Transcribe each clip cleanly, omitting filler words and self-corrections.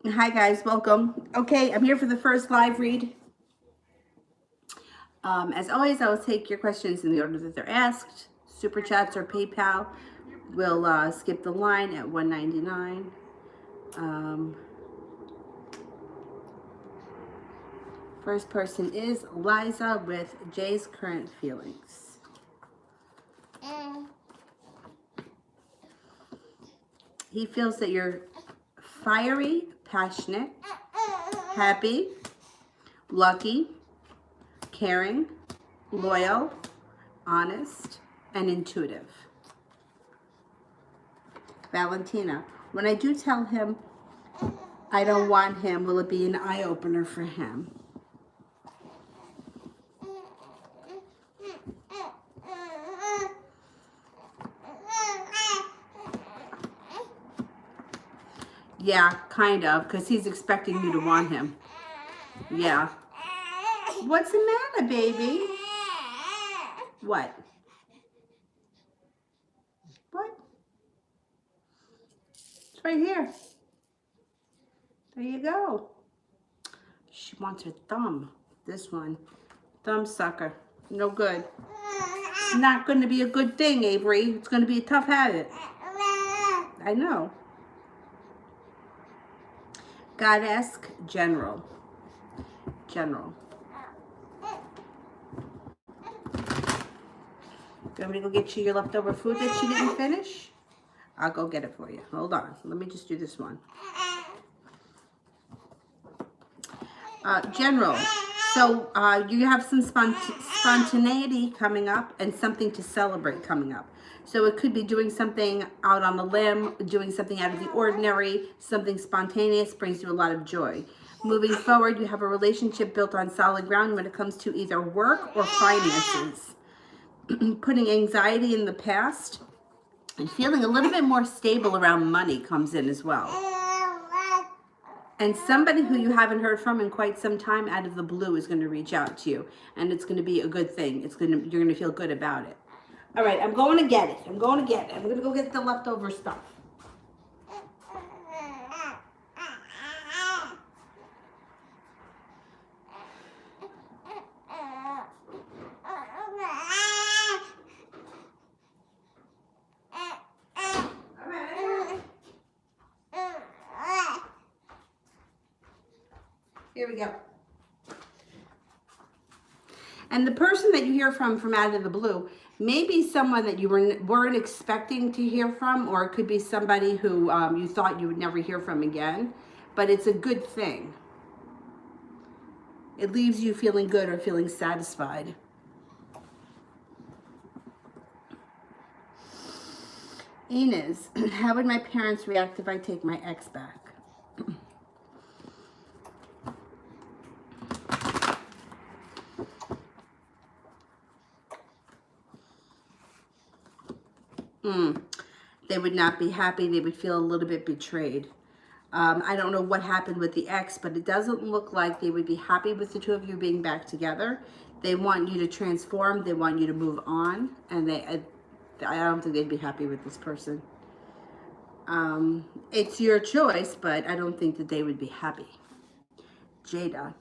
Hi guys, welcome. Okay, I'm here for the first live read. As always, I will take your questions in the order that they're asked. Super chats or PayPal. We'll skip the line at $1.99. First person is Liza with Jay's current feelings. He feels that you're fiery, passionate, happy, lucky, caring, loyal, honest, and intuitive. Valentina, when I do tell him I don't want him, will it be an eye-opener for him? Yeah, kind of, because he's expecting you to want him. Yeah. What's the matter, baby? What? What? It's right here. There you go. She wants her thumb. This one. Thumb sucker. No good. It's not going to be a good thing, Avery. It's going to be a tough habit. I know. Goddess General. General. You want me to go get you your leftover food that you didn't finish? I'll go get it for you. Hold on. Let me just do this one. General. So you have some spontaneity coming up and something to celebrate coming up. So it could be doing something out on a limb, doing something out of the ordinary, something spontaneous brings you a lot of joy. Moving forward, you have a relationship built on solid ground when it comes to either work or finances. Putting anxiety in the past and feeling a little bit more stable around money comes in as well. And somebody who you haven't heard from in quite some time out of the blue is going to reach out to you. And it's going to be a good thing. You're going to feel good about it. All right, I'm going to get it. I'm going to go get the leftover stuff. Here we go. And the person that you hear from out of the blue may be someone that you weren't expecting to hear from, or it could be somebody who you thought you would never hear from again, but it's a good thing. It leaves you feeling good or feeling satisfied. Inez, how would my parents react if I take my ex back? They would not be happy. They would feel a little bit betrayed. I don't know what happened with the ex, but it doesn't look like they would be happy with the two of you being back together. They want you to transform. They want you to move on. And I don't think they'd be happy with this person. It's your choice, but I don't think that they would be happy. Jada.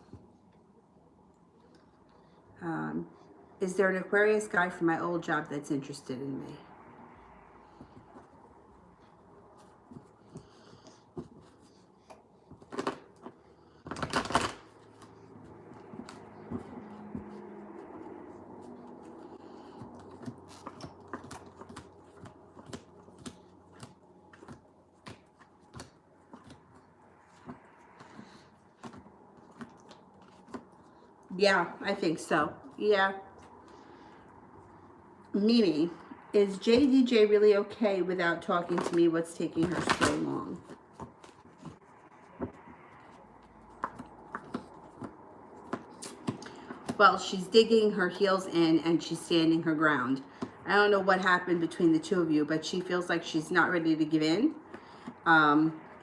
Is there an Aquarius guy from my old job that's interested in me? Yeah, I think so. Yeah. Mimi, is JDJ really okay without talking to me? What's taking her so long? Well, she's digging her heels in and she's standing her ground. I don't know what happened between the two of you, but she feels like she's not ready to give in.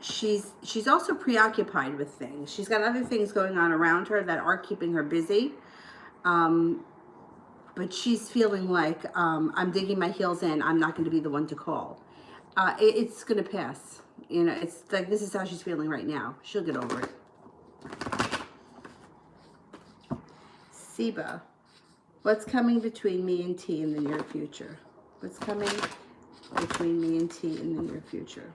She's also preoccupied with things. She's got other things going on around her that are keeping her busy. But she's feeling like I'm digging my heels in. I'm not going to be the one to call. It's going to pass. You know, it's like this is how she's feeling right now. She'll get over it. Seba, what's coming between me and T in the near future? What's coming between me and T in the near future?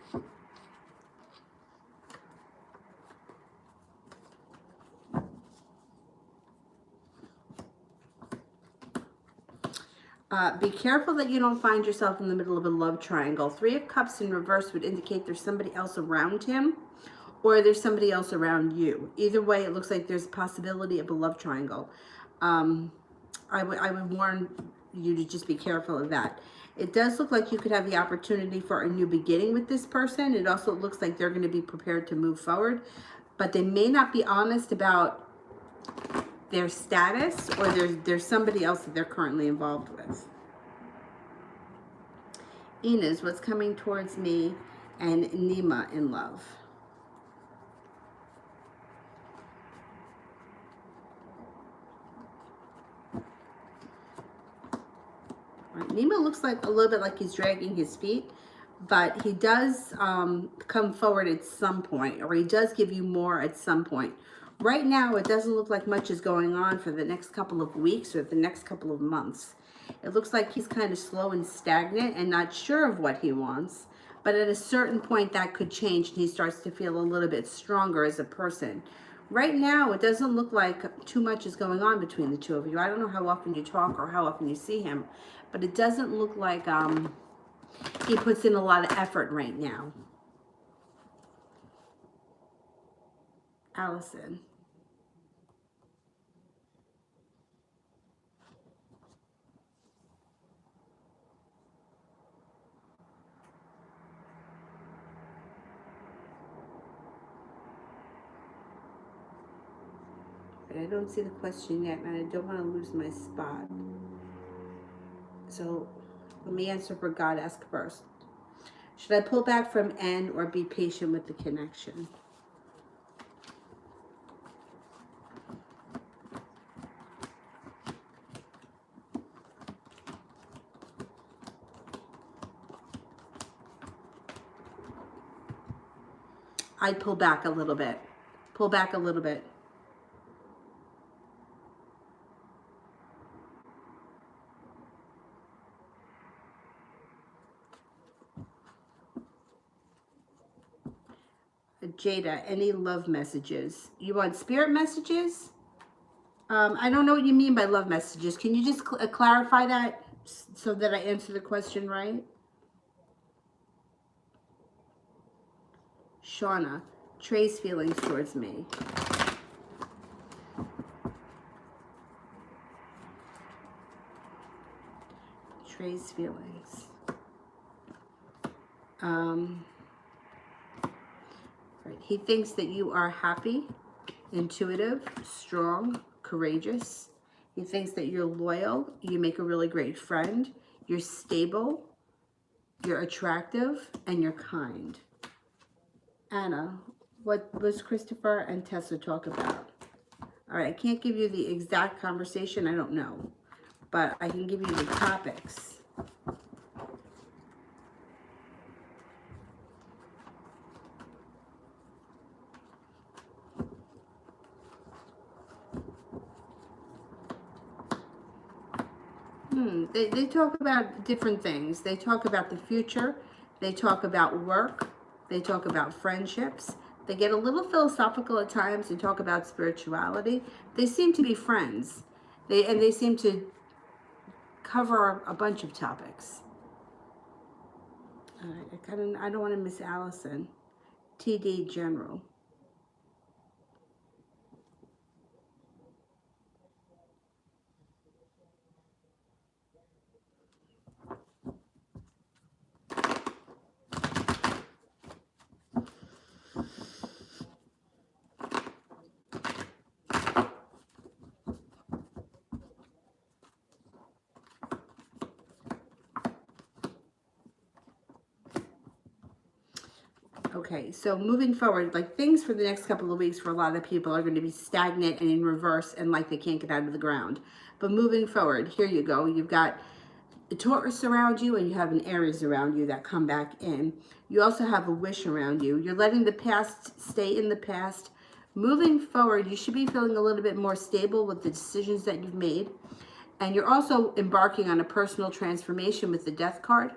Be careful that you don't find yourself in the middle of a love triangle. 3 of Cups in reverse would indicate there's somebody else around him, or there's somebody else around you. Either way, it looks like there's a possibility of a love triangle. I would warn you to just be careful of that. It does look like you could have the opportunity for a new beginning with this person. It also looks like they're going to be prepared to move forward, but they may not be honest about their status, or there's somebody else that they're currently involved with. Inez, what's coming towards me and Nima in love? Right. Nima looks like a little bit like he's dragging his feet, but he does come forward at some point, or he does give you more at some point. Right now, it doesn't look like much is going on for the next couple of weeks or the next couple of months. It looks like he's kind of slow and stagnant and not sure of what he wants. But at a certain point, that could change, and he starts to feel a little bit stronger as a person. Right now, it doesn't look like too much is going on between the two of you. I don't know how often you talk or how often you see him, but it doesn't look like he puts in a lot of effort right now. Allison. I don't see the question yet, and I don't want to lose my spot. So let me answer for God. Ask first. Should I pull back from N or be patient with the connection? I'd pull back a little bit. Pull back a little bit. Jada, any love messages? You want spirit messages? I don't know what you mean by love messages. Can you just clarify that so that I answer the question right? Shauna, Trey's feelings towards me. Trey's feelings. Right. He thinks that you are happy, intuitive, strong, courageous. He thinks that you're loyal, you make a really great friend, you're stable, you're attractive, and you're kind. Anna, what was Christopher and Tessa talk about? All right, I can't give you the exact conversation, I don't know, but I can give you the topics. They talk about different things. They talk about the future. They talk about work. They talk about friendships. They get a little philosophical at times and talk about spirituality. They seem to be friends. They seem to cover a bunch of topics. All right, I don't want to miss Allison. TD General. Okay, so moving forward, like things for the next couple of weeks for a lot of people are going to be stagnant and in reverse and like they can't get out of the ground. But moving forward, here you go. You've got a Taurus around you, and you have an Aries around you that come back in. You also have a wish around you. You're letting the past stay in the past. Moving forward, you should be feeling a little bit more stable with the decisions that you've made. And you're also embarking on a personal transformation with the Death card,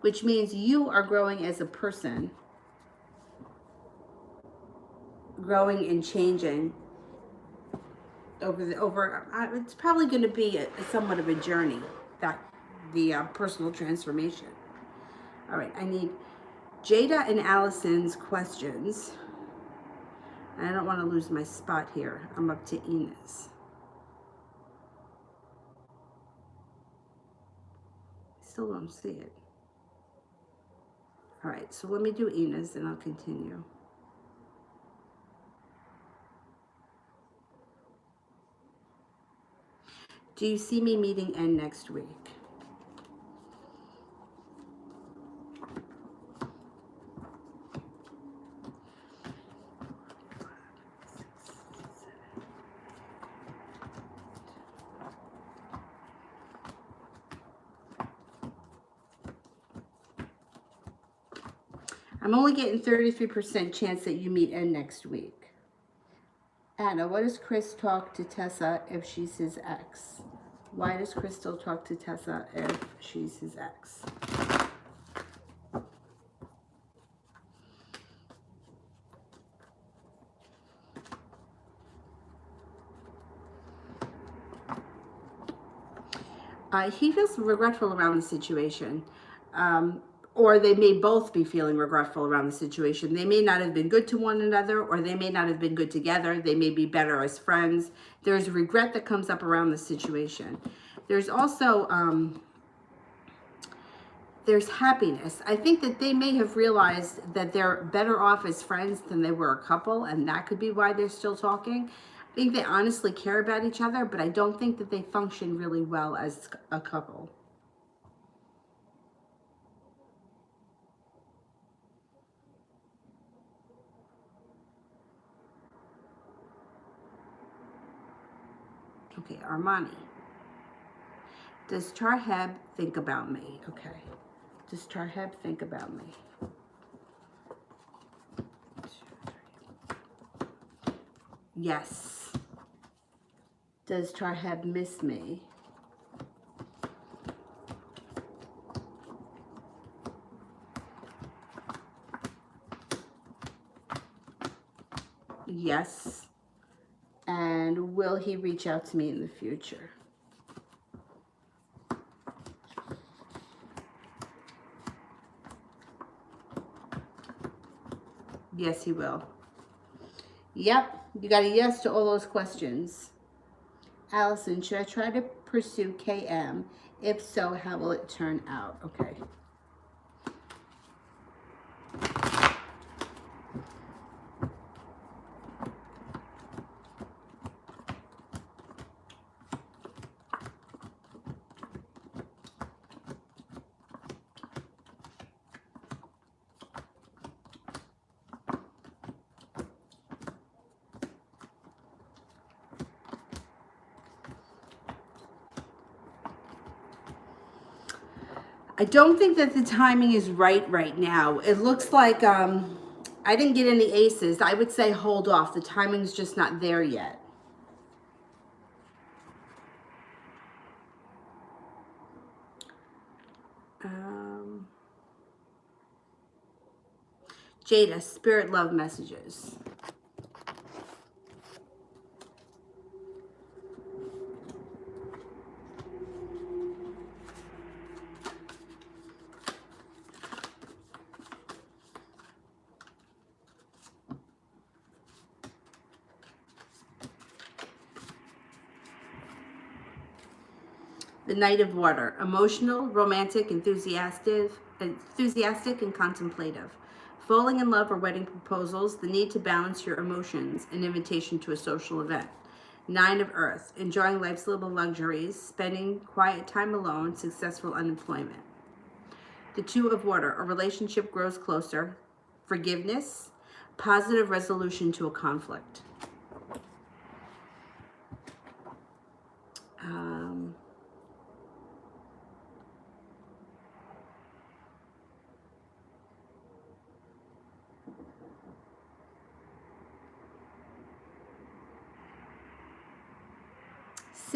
which means you are growing as a person, growing and changing it's probably going to be somewhat of a journey, that the personal transformation. All right, I need Jada and Allison's questions. I don't want to lose my spot here. I'm up to Ina's. Still don't see it. All right, so let me do Ina's and I'll continue. Do you see me meeting N next week? I'm only getting 33% chance that you meet N next week. Anna, what does Chris talk to Tessa if she's his ex? Why does Crystal talk to Tessa if she's his ex? He feels regretful around the situation. Or they may both be feeling regretful around the situation. They may not have been good to one another, or they may not have been good together. They may be better as friends. There's regret that comes up around the situation. There's also, there's happiness. I think that they may have realized that they're better off as friends than they were a couple, and that could be why they're still talking. I think they honestly care about each other, but I don't think that they function really well as a couple. Okay, Armani. Does Tarheb think about me? Okay. Does Tarheb think about me? Yes. Does Tarheb miss me? Yes. And will he reach out to me in the future? Yes, he will. Yep, you got a yes to all those questions. Allison, should I try to pursue KM? If so, how will it turn out? Okay. I don't think that the timing is right now. It looks like I didn't get any aces. I would say hold off. The timing's just not there yet. Jada, spirit love messages. The Knight of Water, emotional, romantic, enthusiastic, and contemplative. Falling in love or wedding proposals, the need to balance your emotions, an invitation to a social event. Nine of Earth, enjoying life's little luxuries, spending quiet time alone, successful unemployment. The Two of Water, a relationship grows closer, forgiveness, positive resolution to a conflict.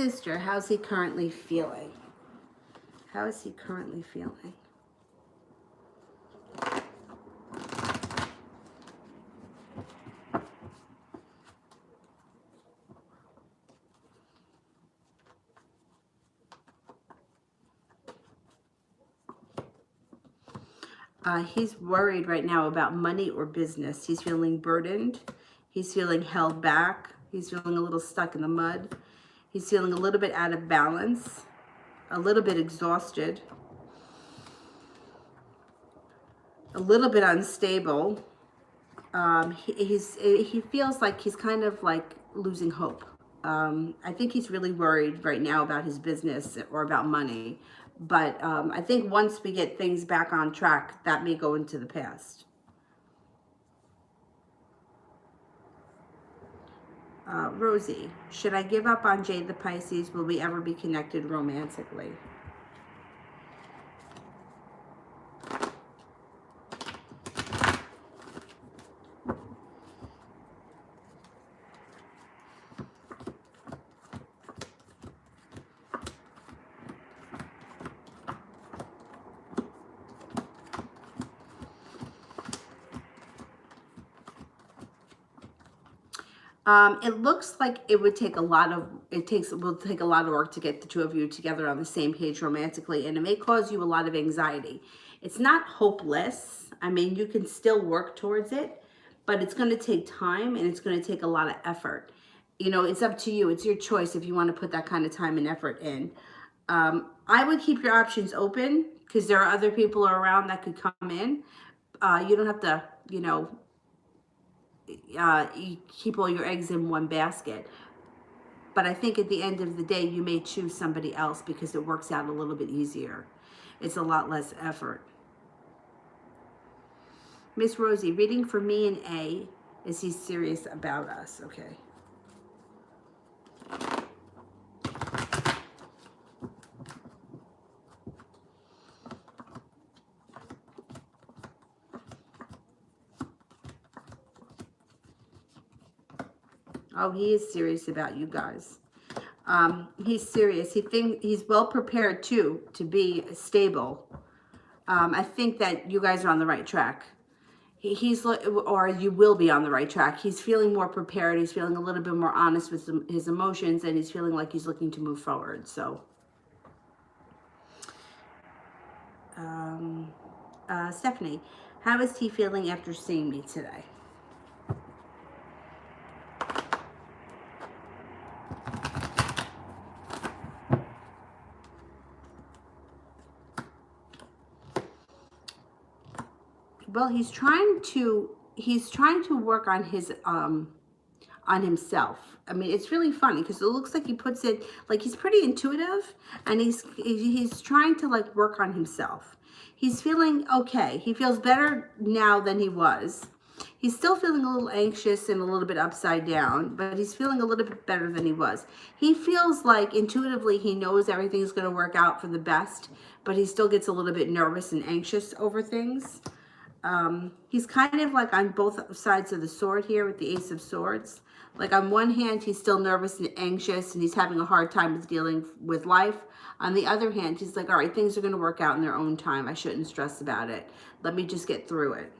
sister, how's he currently feeling? How is he currently feeling? He's worried right now about money or business. He's feeling burdened. He's feeling held back. He's feeling a little stuck in the mud. He's feeling a little bit out of balance, a little bit exhausted, a little bit unstable. He feels like he's kind of like losing hope. I think he's really worried right now about his business or about money. But I think once we get things back on track, that may go into the past. Rosie, should I give up on Jade the Pisces? Will we ever be connected romantically? It looks like it would take a lot of, will take a lot of work to get the two of you together on the same page romantically, and it may cause you a lot of anxiety. It's not hopeless. I mean, you can still work towards it, but it's going to take time and it's going to take a lot of effort. You know, it's up to you. It's your choice if you want to put that kind of time and effort in. I would keep your options open because there are other people around that could come in. You don't have to, you know, you keep all your eggs in one basket. But I think at the end of the day, you may choose somebody else because it works out a little bit easier. It's a lot less effort. Miss Rosie, reading for me and A. Is he serious about us? Okay. Oh, he is serious about you guys. He's serious. He's well prepared too to be stable. I think that you guys are on the right track. Or you will be on the right track. He's feeling more prepared. He's feeling a little bit more honest with his emotions, and he's feeling like he's looking to move forward. So, Stephanie, how is he feeling after seeing me today? Well, he's trying to work on his on himself. I mean, it's really funny because it looks like he puts it like he's pretty intuitive, and he's trying to like work on himself. He's feeling okay. He feels better now than he was. He's still feeling a little anxious and a little bit upside down, but he's feeling a little bit better than he was. He feels like intuitively he knows everything's going to work out for the best, but he still gets a little bit nervous and anxious over things. He's kind of like on both sides of the sword here with the Ace of Swords. Like on one hand, he's still nervous and anxious and he's having a hard time with dealing with life. On the other hand, he's like, all right, things are going to work out in their own time. I shouldn't stress about it. Let me just get through it.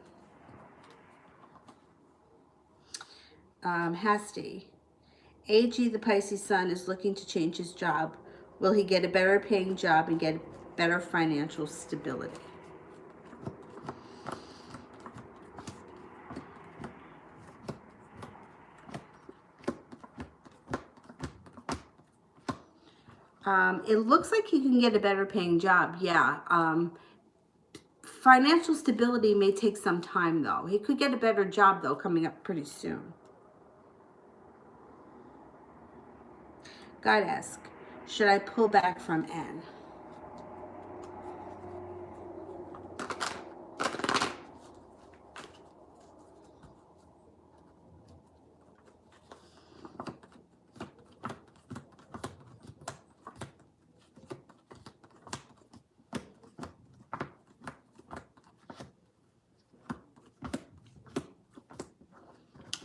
Hasty. AG, the Pisces sun, is looking to change his job. Will he get a better paying job and get better financial stability? It looks like he can get a better paying job. Yeah. Financial stability may take some time though. He could get a better job though coming up pretty soon. God ask, should I pull back from N?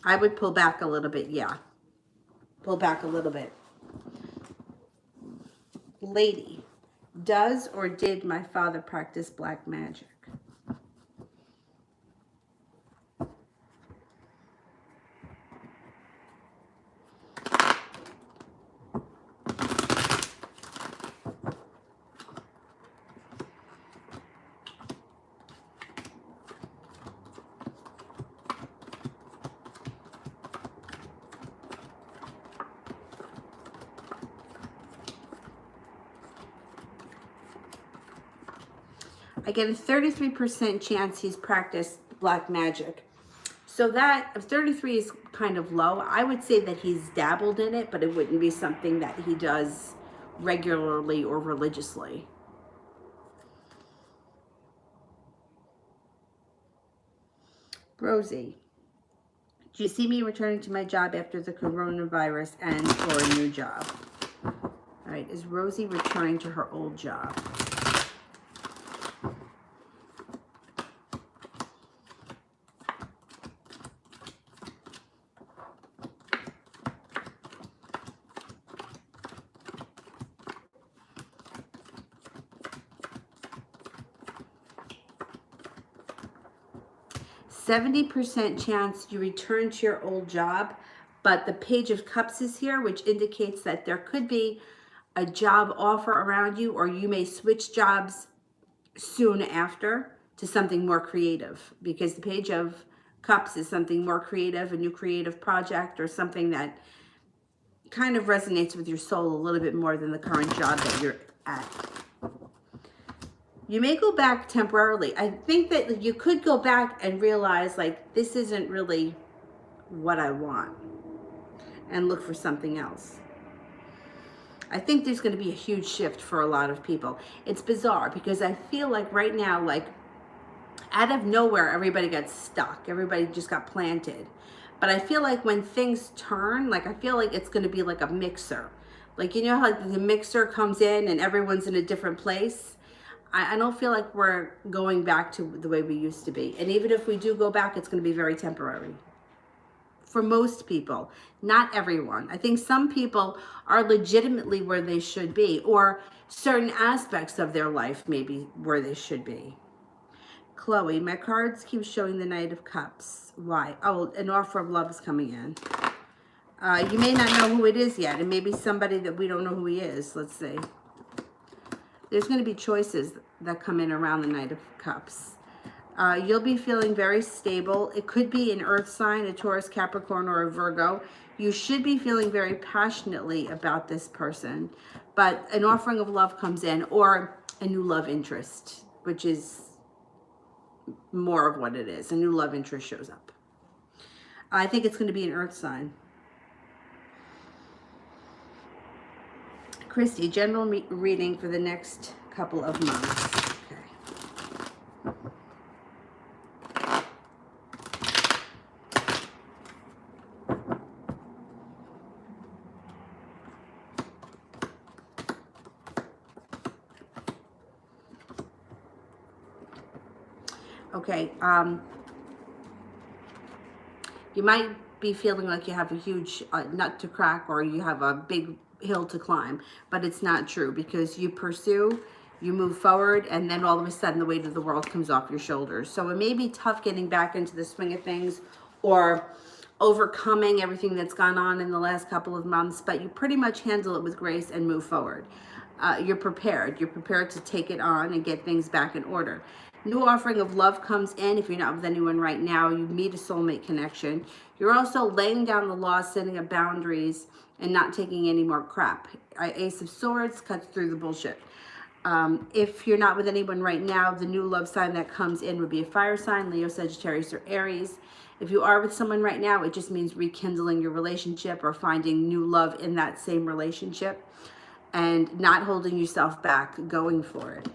I would pull back a little bit, yeah. Pull back a little bit. Lady, does or did my father practice black magic? I get a 33% chance he's practiced black magic. So that 33 is kind of low. I would say that he's dabbled in it, but it wouldn't be something that he does regularly or religiously. Rosie, do you see me returning to my job after the coronavirus and for a new job? All right, is Rosie returning to her old job? 70% chance you return to your old job, but the Page of Cups is here, which indicates that there could be a job offer around you, or you may switch jobs soon after to something more creative, because the Page of Cups is something more creative, a new creative project, or something that kind of resonates with your soul a little bit more than the current job that you're at. You may go back temporarily. I think that you could go back and realize, like, this isn't really what I want, and look for something else. I think there's going to be a huge shift for a lot of people. It's bizarre because I feel like right now, like, out of nowhere, everybody got stuck. Everybody just got planted. But I feel like when things turn, like, I feel like it's going to be like a mixer. Like, you know how the mixer comes in and everyone's in a different place? I don't feel like we're going back to the way we used to be. And even if we do go back, it's going to be very temporary. For most people, not everyone. I think some people are legitimately where they should be, or certain aspects of their life maybe where they should be. Chloe, my cards keep showing the Knight of Cups. Why? Oh, an offer of love is coming in. You may not know who it is yet. It may be somebody that we don't know who he is. Let's see. There's going to be choices that come in around the Knight of Cups. You'll be feeling very stable. It could be an earth sign, a Taurus, Capricorn, or a Virgo. You should be feeling very passionately about this person. But an offering of love comes in, or a new love interest, which is more of what it is. A new love interest shows up. I think it's going to be an earth sign. Christy, general reading for the next couple of months. Okay. You might be feeling like you have a huge nut to crack, or you have a big hill to climb, but it's not true, because you pursue, you move forward, and then all of a sudden the weight of the world comes off your shoulders. So it may be tough getting back into the swing of things, or overcoming everything that's gone on in the last couple of months, but you pretty much handle it with grace and move forward. You're prepared to take it on and get things back in order. New offering of love comes in. If you're not with anyone right now, you meet a soulmate connection. You're also laying down the law, setting up boundaries, and not taking any more crap. Ace of Swords cuts through the bullshit. If you're not with anyone right now, the new love sign that comes in would be a fire sign, Leo, Sagittarius, or Aries. If you are with someone right now, it just means rekindling your relationship or finding new love in that same relationship and not holding yourself back, going for it.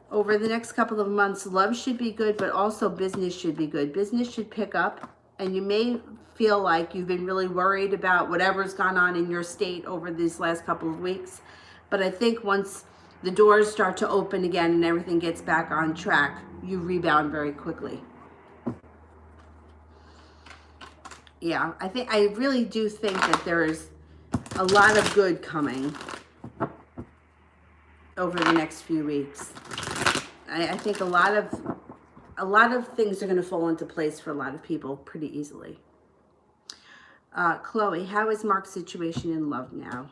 Over the next couple of months, love should be good, but also business should be good. Business should pick up, and you may feel like you've been really worried about whatever's gone on in your state over these last couple of weeks. But I think once the doors start to open again and everything gets back on track, you rebound very quickly. Yeah, I really do think that there is a lot of good coming. over the next few weeks. I think a lot of things are going to fall into place for a lot of people pretty easily. Chloe, how is Mark's situation in love now?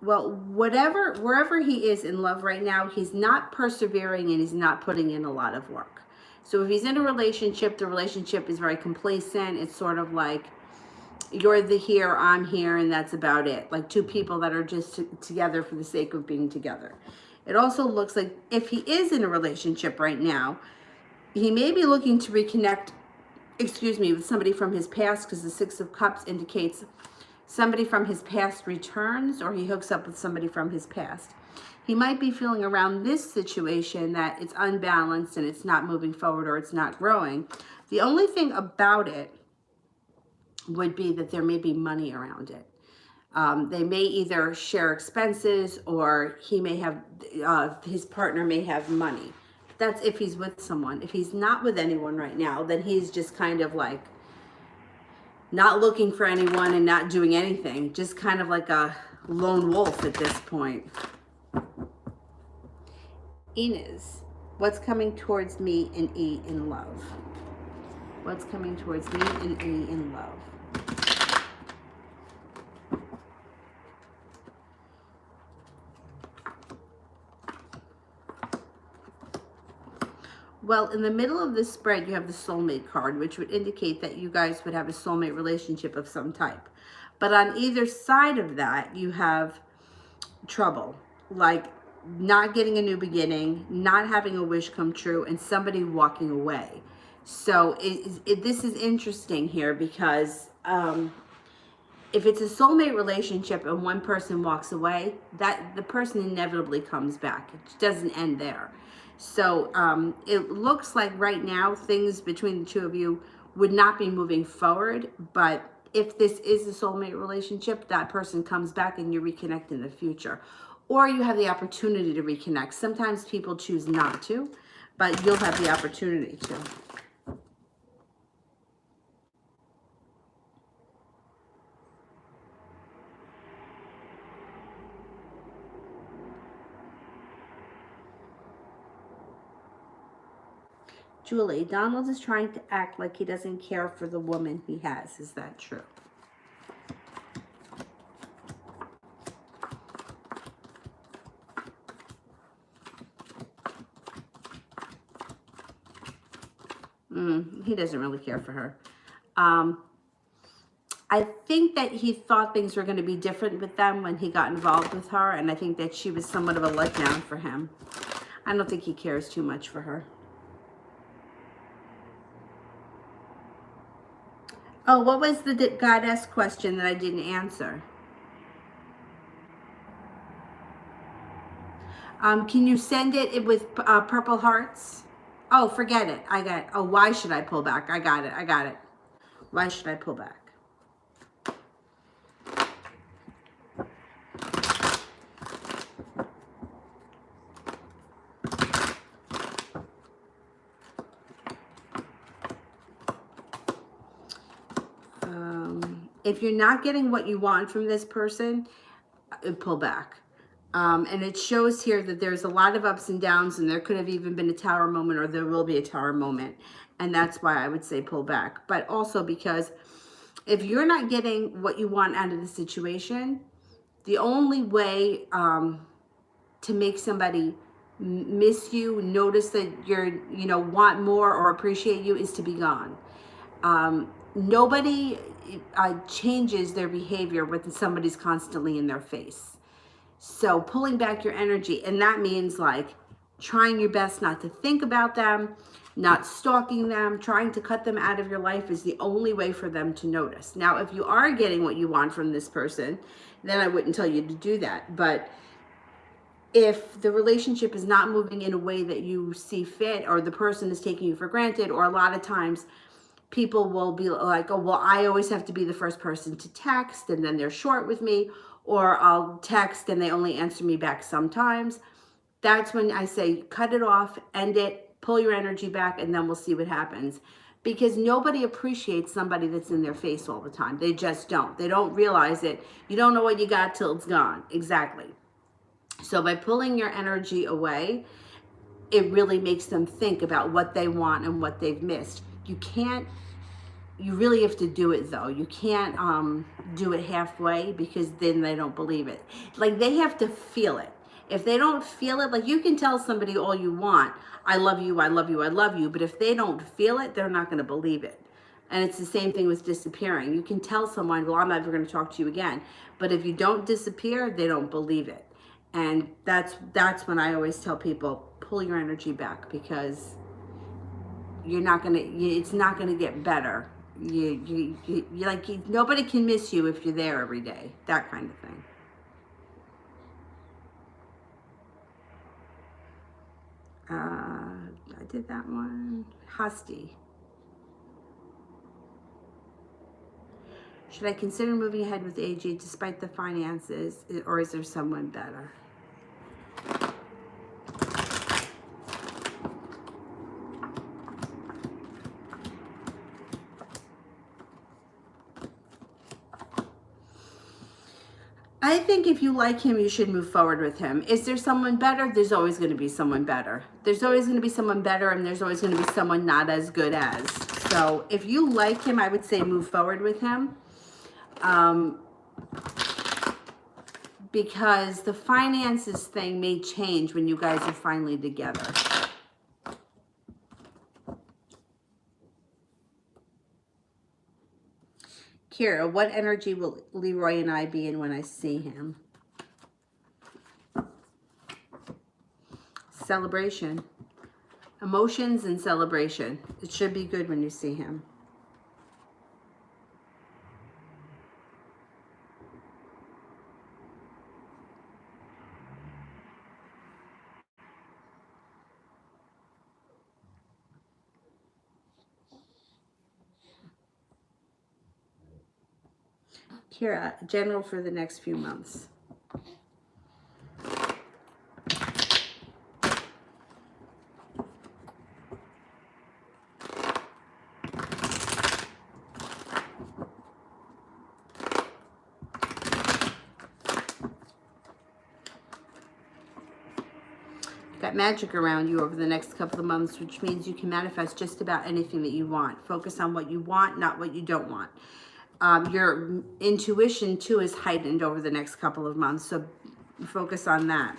Well, wherever he is in love right now, he's not persevering and he's not putting in a lot of work. So if he's in a relationship, the relationship is very complacent. It's sort of like, you're the here, I'm here, and that's about it. Like two people that are just together for the sake of being together. It also looks like if he is in a relationship right now, he may be looking to reconnect, with somebody from his past, because the Six of Cups indicates somebody from his past returns, or he hooks up with somebody from his past. He might be feeling around this situation that it's unbalanced and it's not moving forward or it's not growing. The only thing about it would be that there may be money around it. They may either share expenses, or he may have, his partner may have money. That's if he's with someone. If he's not with anyone right now, then he's just kind of like not looking for anyone and not doing anything. Just kind of like a lone wolf at this point. Inez, what's coming towards me and E in love? What's coming towards me and E in love? Well, in the middle of this spread, you have the soulmate card, which would indicate that you guys would have a soulmate relationship of some type. But on either side of that, you have trouble, like not getting a new beginning, not having a wish come true, and somebody walking away. So this is interesting here because if it's a soulmate relationship and one person walks away, that the person inevitably comes back. It doesn't end there. So it looks like right now things between the two of you would not be moving forward. But if this is a soulmate relationship, that person comes back and you reconnect in the future. Or you have the opportunity to reconnect. Sometimes people choose not to, but you'll have the opportunity to. Julie, Donald is trying to act like he doesn't care for the woman he has. Is that true? He doesn't really care for her. I think that he thought things were going to be different with them when he got involved with her, and I think that she was somewhat of a letdown for him. I don't think he cares too much for her. Oh, what was the goddess question that I didn't answer? Can you send it with purple hearts? Oh, forget it. I got it. Oh, why should I pull back? I got it. Why should I pull back? If you're not getting what you want from this person, pull back. And it shows here that there's a lot of ups and downs, and there could have even been a tower moment, or there will be a tower moment. And that's why I would say pull back. But also because if you're not getting what you want out of the situation, the only way to make somebody miss you, notice that you're, want more or appreciate you, is to be gone. Nobody changes their behavior when somebody's constantly in their face. So pulling back your energy, and that means like trying your best not to think about them, not stalking them, trying to cut them out of your life is the only way for them to notice. Now, if you are getting what you want from this person, then I wouldn't tell you to do that. But if the relationship is not moving in a way that you see fit, or the person is taking you for granted, or a lot of times people will be like, oh, well, I always have to be the first person to text, and then they're short with me, or I'll text and they only answer me back sometimes. That's when I say, cut it off, end it, pull your energy back, and then we'll see what happens. because nobody appreciates somebody that's in their face all the time. They just don't. They don't realize it. You don't know what you got till it's gone. Exactly. So by pulling your energy away, it really makes them think about what they want and what they've missed. You really have to do it though. You can't do it halfway, because then they don't believe it. Like, they have to feel it. If they don't feel it, like, you can tell somebody all you want, I love you, I love you, I love you, but if they don't feel it, they're not going to believe it. And it's the same thing with disappearing. You can tell someone, well, I'm never going to talk to you again. But if you don't disappear, they don't believe it. And that's when I always tell people, pull your energy back, because it's not gonna get better. You like, nobody can miss you if you're there every day. That kind of thing. I did that one. Husty. Should I consider moving ahead with AG despite the finances, or is there someone better? I think if you like him, you should move forward with him. Is there someone better? There's always going to be someone better. There's always going to be someone better, and there's always going to be someone not as good as. So if you like him, I would say move forward with him. Because the finances thing may change when you guys are finally together. Kira, what energy will Leroy and I be in when I see him? Celebration. Emotions and celebration. It should be good when you see him. Kira, general for the next few months. Got magic around you over the next couple of months, which means you can manifest just about anything that you want. Focus on what you want, not what you don't want. Your intuition too is heightened over the next couple of months, so focus on that.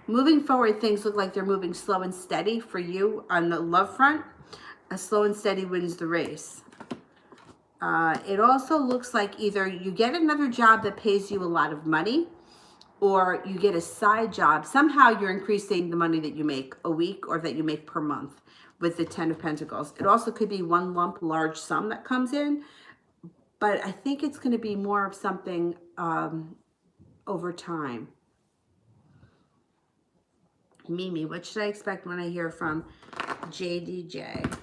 Moving forward, things look like they're moving slow and steady for you on the love front. A slow and steady wins the race. It also looks like either you get another job that pays you a lot of money, or you get a side job. Somehow you're increasing the money that you make a week or that you make per month with the 10 of Pentacles. It also could be one lump large sum that comes in, but I think it's going to be more of something over time. Mimi, what should I expect when I hear from JDJ?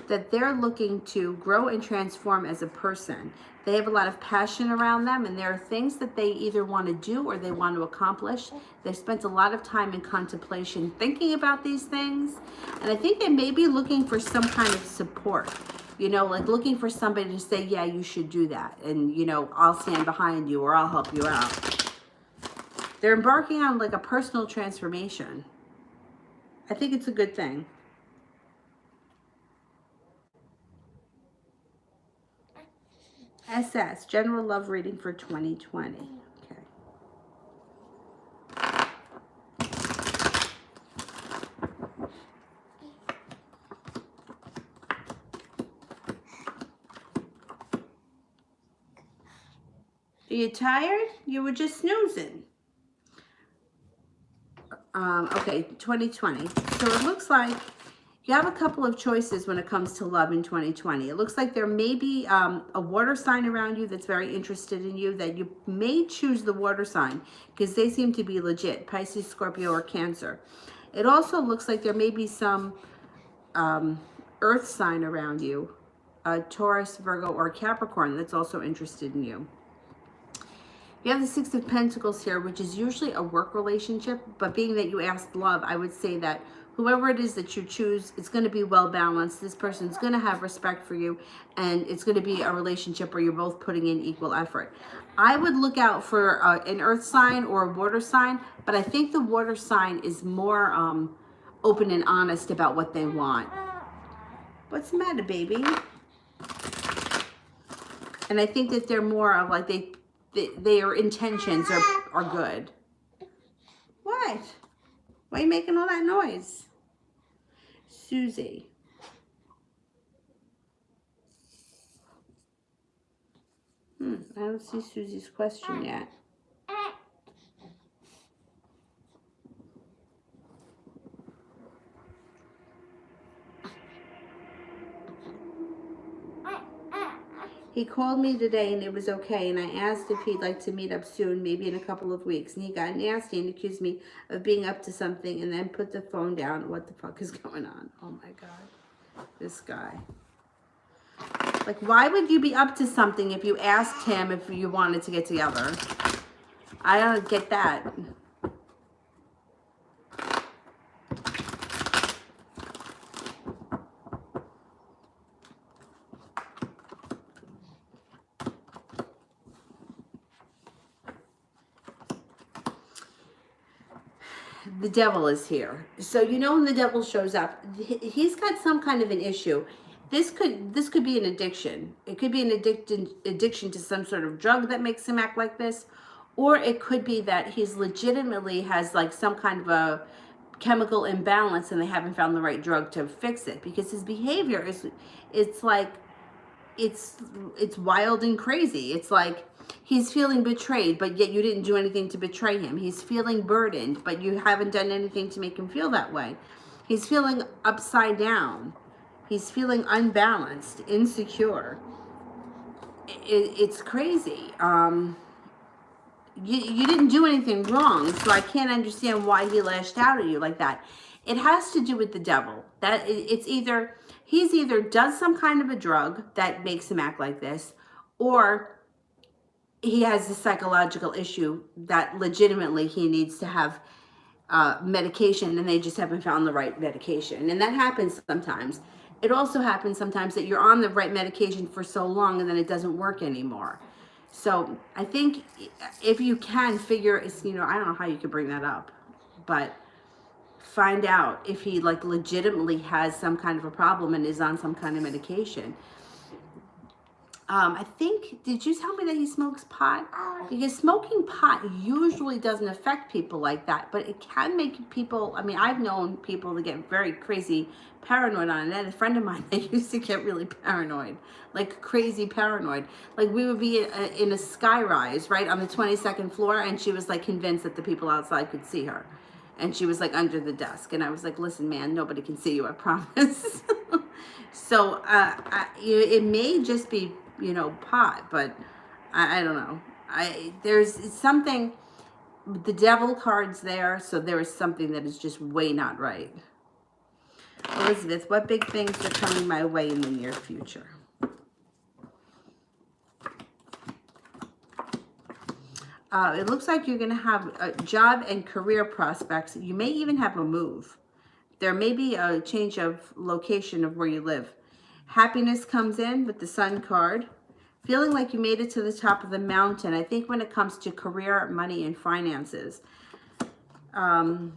That they're looking to grow and transform as a person. They have a lot of passion around them, and there are things that they either want to do or they want to accomplish. They've spent a lot of time in contemplation thinking about these things, and I think they may be looking for some kind of support. You know, like looking for somebody to say, yeah, you should do that, and, you know, I'll stand behind you, or I'll help you out. They're embarking on like a personal transformation. I think it's a good thing. SS, general love reading for 2020. Okay. Are you tired? You were just snoozing. Okay, 2020. So it looks like you have a couple of choices when it comes to love in 2020. It looks like there may be a water sign around you that's very interested in you, that you may choose the water sign because they seem to be legit. Pisces, Scorpio, or Cancer. It also looks like there may be some earth sign around you, a Taurus, Virgo, or Capricorn that's also interested in you. You have the Six of Pentacles here, which is usually a work relationship, but being that you asked love, I would say that whoever it is that you choose, it's going to be well balanced. This person's going to have respect for you, and it's going to be a relationship where you're both putting in equal effort. I would look out for an earth sign or a water sign, but I think the water sign is more open and honest about what they want. What's the matter, baby? And I think that they're more of like their intentions are good. What? Why are you making all that noise? Susie. I don't see Susie's question yet. He called me today and it was okay, and I asked if he'd like to meet up soon, maybe in a couple of weeks, and he got nasty and accused me of being up to something and then put the phone down. What the fuck is going on? Oh my God. This guy. Like, why would you be up to something if you asked him if you wanted to get together? I don't get that. The devil is here. So you know when the devil shows up, he's got some kind of an issue. This could be an addiction. It could be an addiction to some sort of drug that makes him act like this, or it could be that he's legitimately has like some kind of a chemical imbalance and they haven't found the right drug to fix it, because his behavior is it's wild and crazy. It's like he's feeling betrayed, but yet you didn't do anything to betray him. He's feeling burdened, but you haven't done anything to make him feel that way. He's feeling upside down. He's feeling unbalanced, insecure. It's crazy. You didn't do anything wrong, so I can't understand why he lashed out at you like that. It has to do with the devil. That it's either he's either does some kind of a drug that makes him act like this, or he has a psychological issue that legitimately he needs to have medication, and they just haven't found the right medication. And that happens sometimes. It also happens sometimes that you're on the right medication for so long and then it doesn't work anymore. So I think if you can figure, I don't know how you could bring that up, but find out if he like legitimately has some kind of a problem and is on some kind of medication. I think, did you tell me that he smokes pot? Because smoking pot usually doesn't affect people like that, but it can make people, I've known people to get very crazy paranoid on it. I had a friend of mine that used to get really paranoid, like crazy paranoid. Like we would be in a sky rise, right, on the 22nd floor, and she was like convinced that the people outside could see her. And she was like under the desk. And I was like, listen, man, nobody can see you, I promise. So it may just be, pot, but I don't know. There's something, the devil card's there, so there is something that is just way not right. Elizabeth, what big things are coming my way in the near future? It looks like you're going to have a job and career prospects. You may even have a move. There may be a change of location of where you live. Happiness comes in with the Sun card. Feeling like you made it to the top of the mountain. I think when it comes to career, money, and finances. And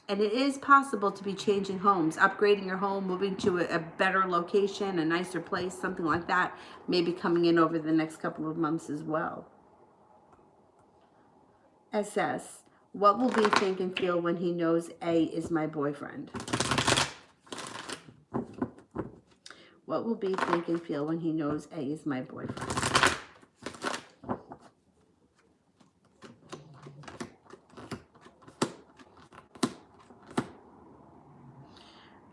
it is possible to be changing homes, upgrading your home, moving to a better location, a nicer place, something like that. Maybe coming in over the next couple of months as well. SS, what will B think and feel when he knows A is my boyfriend? What will B think and feel when he knows A is my boyfriend?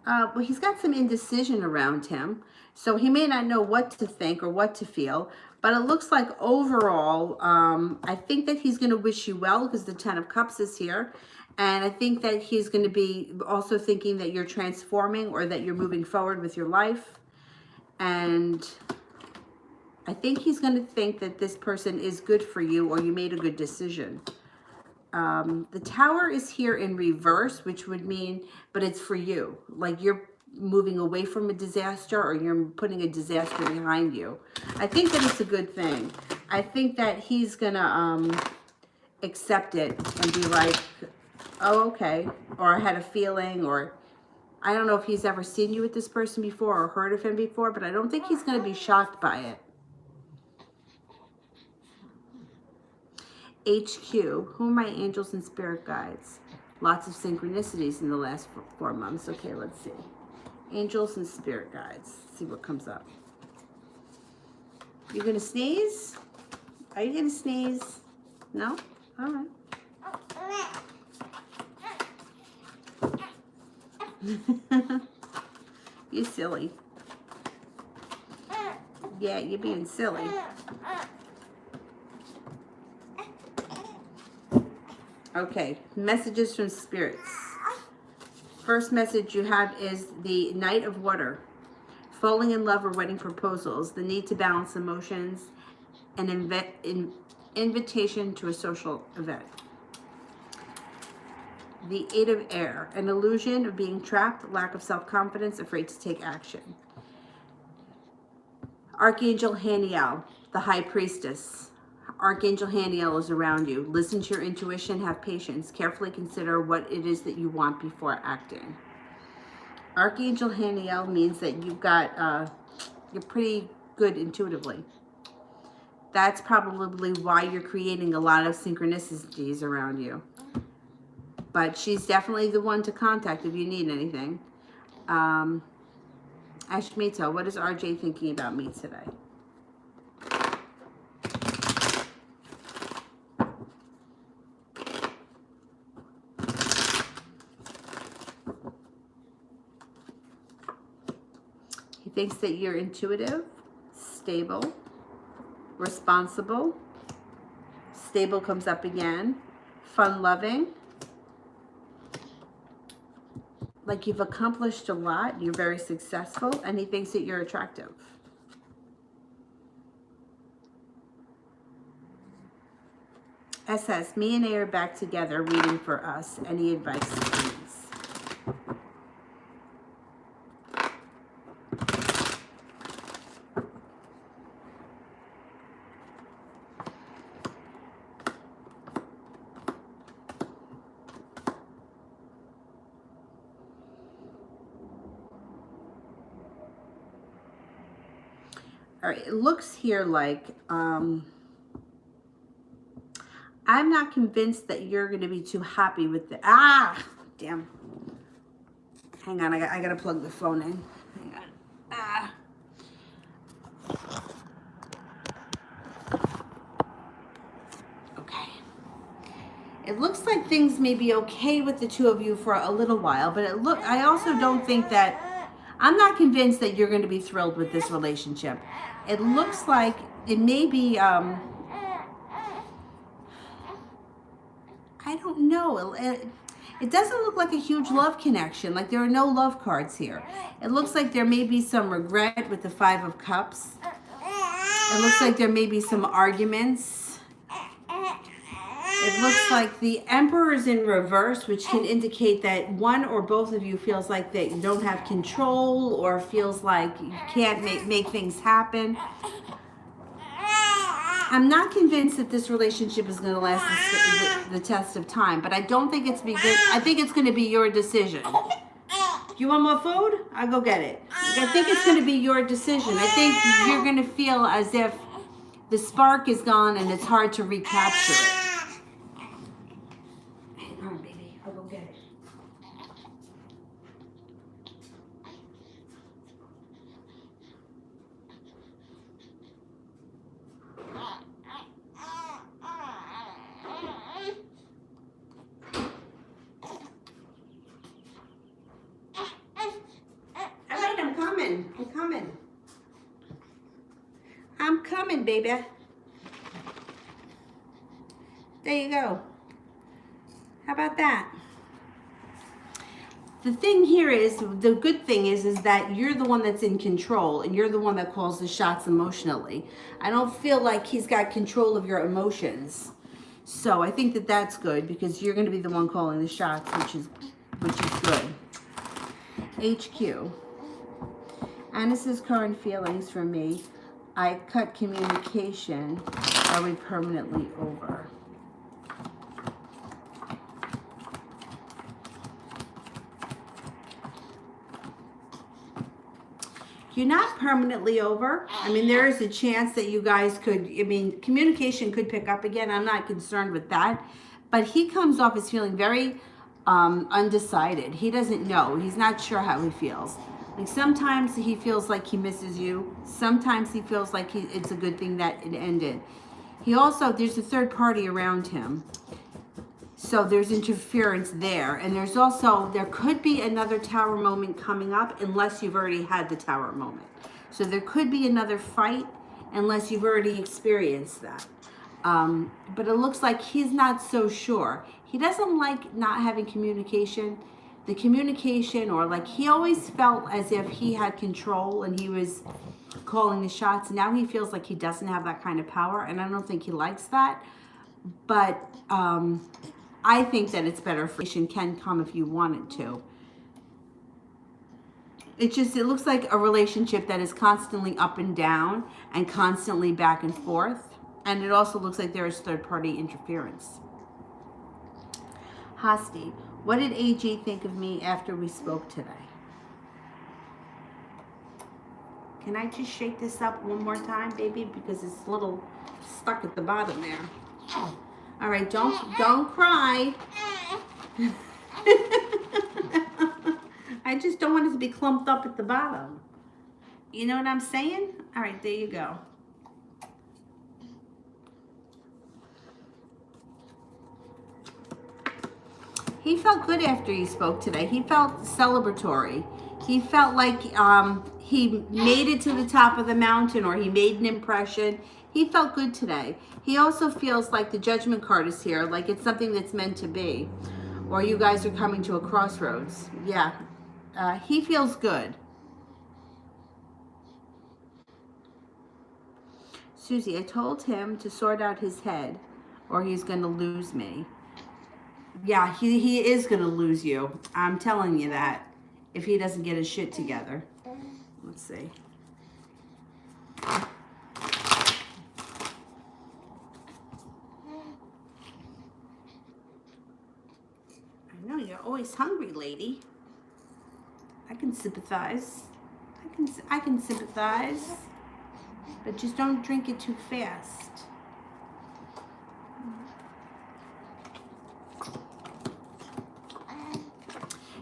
Well, he's got some indecision around him, so he may not know what to think or what to feel, but it looks like overall, I think that he's going to wish you well because the Ten of Cups is here, and I think that he's going to be also thinking that you're transforming or that you're moving forward with your life. And I think he's going to think that this person is good for you or you made a good decision. The Tower is here in reverse, which would mean, but it's for you. Like you're moving away from a disaster or you're putting a disaster behind you. I think that it's a good thing. I think that he's going to accept it and be like, oh, okay. Or I had a feeling, or I don't know if he's ever seen you with this person before or heard of him before, but I don't think he's going to be shocked by it. HQ, who are my angels and spirit guides? Lots of synchronicities in the last 4 months. Okay, let's see. Angels and spirit guides. Let's see what comes up. You gonna sneeze? Are you gonna sneeze? No? All right. You silly. Yeah, you're being silly. Okay, messages from spirits. First message you have is the Knight of Water. Falling in love or wedding proposals. The need to balance emotions. An invitation to a social event. The Eight of Air. An illusion of being trapped. Lack of self-confidence. Afraid to take action. Archangel Haniel. The High Priestess. Archangel Haniel is around you. Listen to your intuition. Have patience. Carefully consider what it is that you want before acting. Archangel Haniel means that you've got, you're pretty good intuitively. That's probably why you're creating a lot of synchronicities around you. But she's definitely the one to contact if you need anything. Ashmita, what is RJ thinking about me today? He thinks that you're intuitive, stable, responsible. Stable comes up again. Fun-loving. Like you've accomplished a lot. You're very successful. And he thinks that you're attractive. SS, me and A are back together reading for us. Any advice, please? All right, it looks here like I'm not convinced that you're going to be too happy with the damn. Hang on, I got to plug the phone in. Hang on. Okay. It looks like things may be okay with the two of you for a little while, but I also don't think that. I'm not convinced that you're going to be thrilled with this relationship. It looks like it may be, I don't know. It doesn't look like a huge love connection. Like there are no love cards here. It looks like there may be some regret with the Five of Cups. It looks like there may be some arguments. It looks like the Emperor is in reverse, which can indicate that one or both of you feels like they don't have control or feels like you can't make things happen. I'm not convinced that this relationship is going to last the test of time, but I don't think it's I think it's going to be your decision. You want more food? I'll go get it. I think it's going to be your decision. I think you're going to feel as if the spark is gone and it's hard to recapture it. I'm coming, baby. There you go. How about that? The thing here is, the good thing is that you're the one that's in control and you're the one that calls the shots emotionally. I don't feel like he's got control of your emotions. I think that that's good because you're going to be the one calling the shots, which is good. HQ. Anna's current feelings for me. I cut communication. Are we permanently over? You're not permanently over. I mean, there is a chance that you guys could, communication could pick up again. I'm not concerned with that. But he comes off as feeling very undecided. He doesn't know. He's not sure how he feels. Like sometimes he feels like he misses you. Sometimes he feels like it's a good thing that it ended. There's a third party around him. So there's interference there. And there could be another tower moment coming up unless you've already had the tower moment. So there could be another fight unless you've already experienced that. But it looks like he's not so sure. He doesn't like not having communication. The communication, or like he always felt as if he had control and he was calling the shots. Now he feels like he doesn't have that kind of power, and I don't think he likes that. But I think that it's better for can come if you wanted to. It looks like a relationship that is constantly up and down and constantly back and forth. And it also looks like there is third-party interference. Hasti, what did AG think of me after we spoke today? Can I just shake this up one more time, baby? Because it's a little stuck at the bottom there. All right, don't cry. I just don't want it to be clumped up at the bottom. You know what I'm saying? All right, there you go. He felt good after he spoke today. He felt celebratory. He felt like he made it to the top of the mountain, or he made an impression. He felt good today. He also feels like the Judgment card is here, like it's something that's meant to be. Or you guys are coming to a crossroads. Yeah. He feels good. Susie, I told him to sort out his head or he's going to lose me. Yeah, he is going to lose you. I'm telling you that. If he doesn't get his shit together. Let's see. I know, you're always hungry, lady. I can sympathize. I can sympathize. But just don't drink it too fast.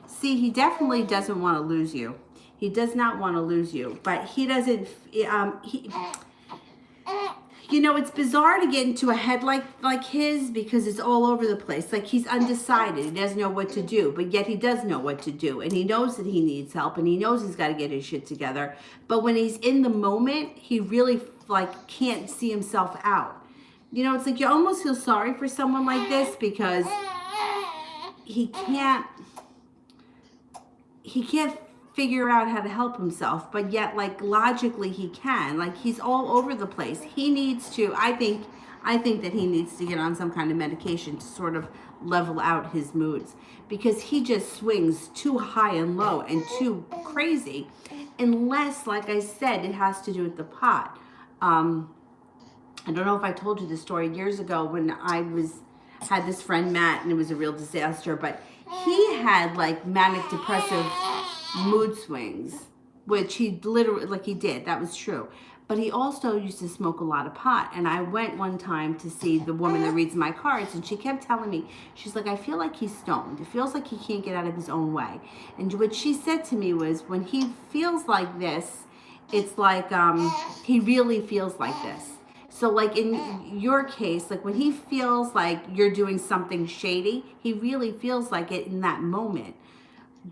See, he definitely doesn't want to lose you. He does not want to lose you, but he doesn't, you know, it's bizarre to get into a head like his because it's all over the place. Like he's undecided. He doesn't know what to do, but yet he does know what to do. And he knows that he needs help and he knows he's got to get his shit together. But when he's in the moment, he really like can't see himself out. You know, it's like you almost feel sorry for someone like this because he can't figure out how to help himself, but yet like logically he can. Like he's all over the place. He needs to, I think that he needs to get on some kind of medication to sort of level out his moods because he just swings too high and low and too crazy, unless, like I said, it has to do with the pot. I don't know if I told you this story years ago when I had this friend Matt, and it was a real disaster, but he had like manic depressive mood swings, which he literally, like he did, that was true. But he also used to smoke a lot of pot. And I went one time to see the woman that reads my cards, and she kept telling me, she's like, I feel like he's stoned. It feels like he can't get out of his own way. And what she said to me was, when he feels like this, it's like he really feels like this. So like in your case, like when he feels like you're doing something shady, he really feels like it in that moment.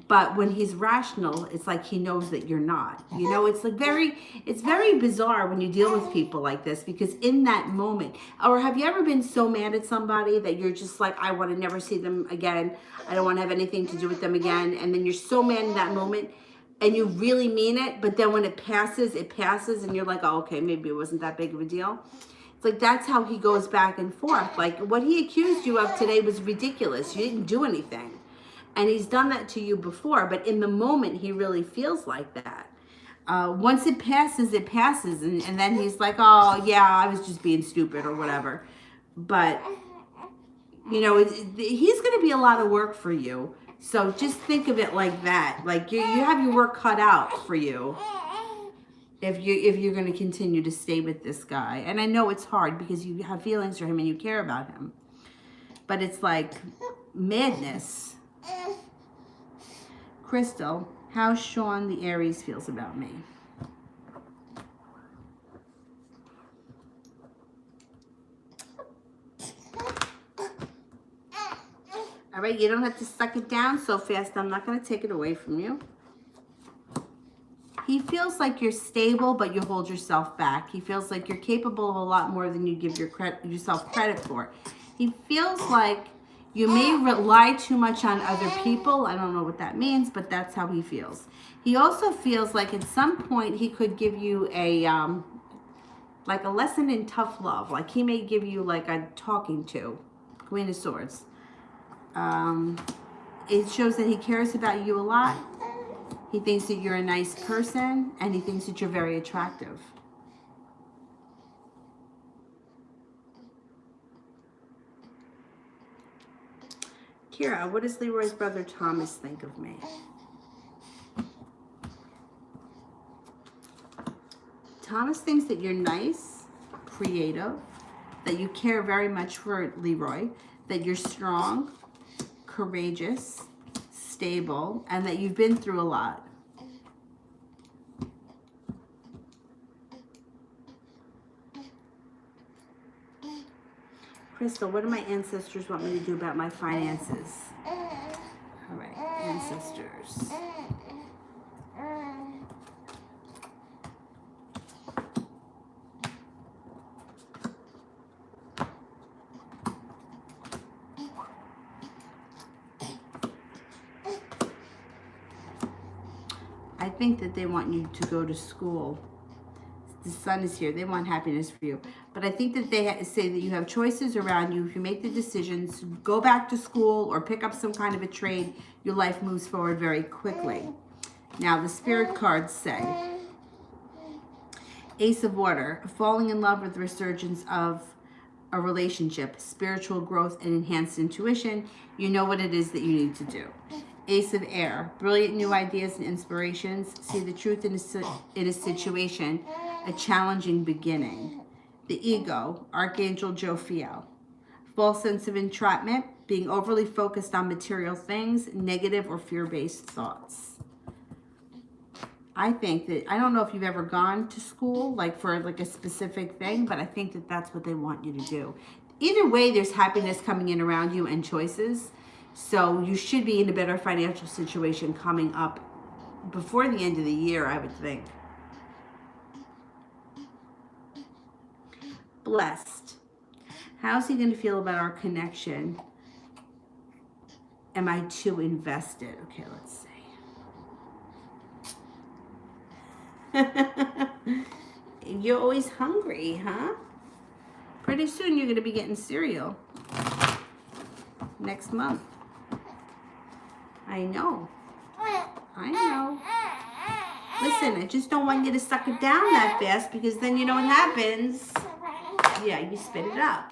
But when he's rational, it's like he knows that you're not. You know, it's like it's very bizarre when you deal with people like this, because in that moment, or have you ever been so mad at somebody that you're just like, I want to never see them again. I don't want to have anything to do with them again. And then you're so mad in that moment and you really mean it. But then when it passes and you're like, oh, okay, maybe it wasn't that big of a deal. It's like, that's how he goes back and forth. Like, what he accused you of today was ridiculous. You didn't do anything. And he's done that to you before, but in the moment, he really feels like that. Once it passes, and then he's like, oh, yeah, I was just being stupid or whatever. But, you know, he's going to be a lot of work for you. So just think of it like that. Like, you have your work cut out for you if you're going to continue to stay with this guy. And I know it's hard because you have feelings for him and you care about him. But it's like madness. Crystal, how Sean the Aries feels about me. All right, you don't have to suck it down so fast. I'm not going to take it away from you. He feels like you're stable, but you hold yourself back. He feels like you're capable of a lot more than you give yourself credit for. He feels like you may rely too much on other people. I don't know what that means, but that's how he feels. He also feels like at some point he could give you a like a lesson in tough love. Like he may give you like a talking to. Queen of Swords. It shows that he cares about you a lot. He thinks that you're a nice person, and he thinks that you're very attractive. Kira, what does Leroy's brother Thomas think of me? Thomas thinks that you're nice, creative, that you care very much for Leroy, that you're strong, courageous, stable, and that you've been through a lot. Crystal, what do my ancestors want me to do about my finances? All right, ancestors. I think that they want you to go to school. The sun is here. They want happiness for you. But I think that they say that you have choices around you. If you make the decisions, go back to school or pick up some kind of a trade, your life moves forward very quickly. Now, the spirit cards say, Ace of Water, falling in love with the resurgence of a relationship, spiritual growth, and enhanced intuition. You know what it is that you need to do. Ace of Air, brilliant new ideas and inspirations. See the truth in a situation, a challenging beginning. The Ego, Archangel Jophiel. False sense of entrapment, being overly focused on material things, negative or fear-based thoughts. I think that, I don't know if you've ever gone to school, like for like a specific thing, but I think that that's what they want you to do. Either way, there's happiness coming in around you and choices. So you should be in a better financial situation coming up before the end of the year, I would think. Blessed. How's he going to feel about our connection? Am I too invested? Okay, let's see. You're always hungry, huh? Pretty soon you're going to be getting cereal. Next month. I know. I know. Listen, I just don't want you to suck it down that fast, because then you know what happens. Yeah, you spit it up.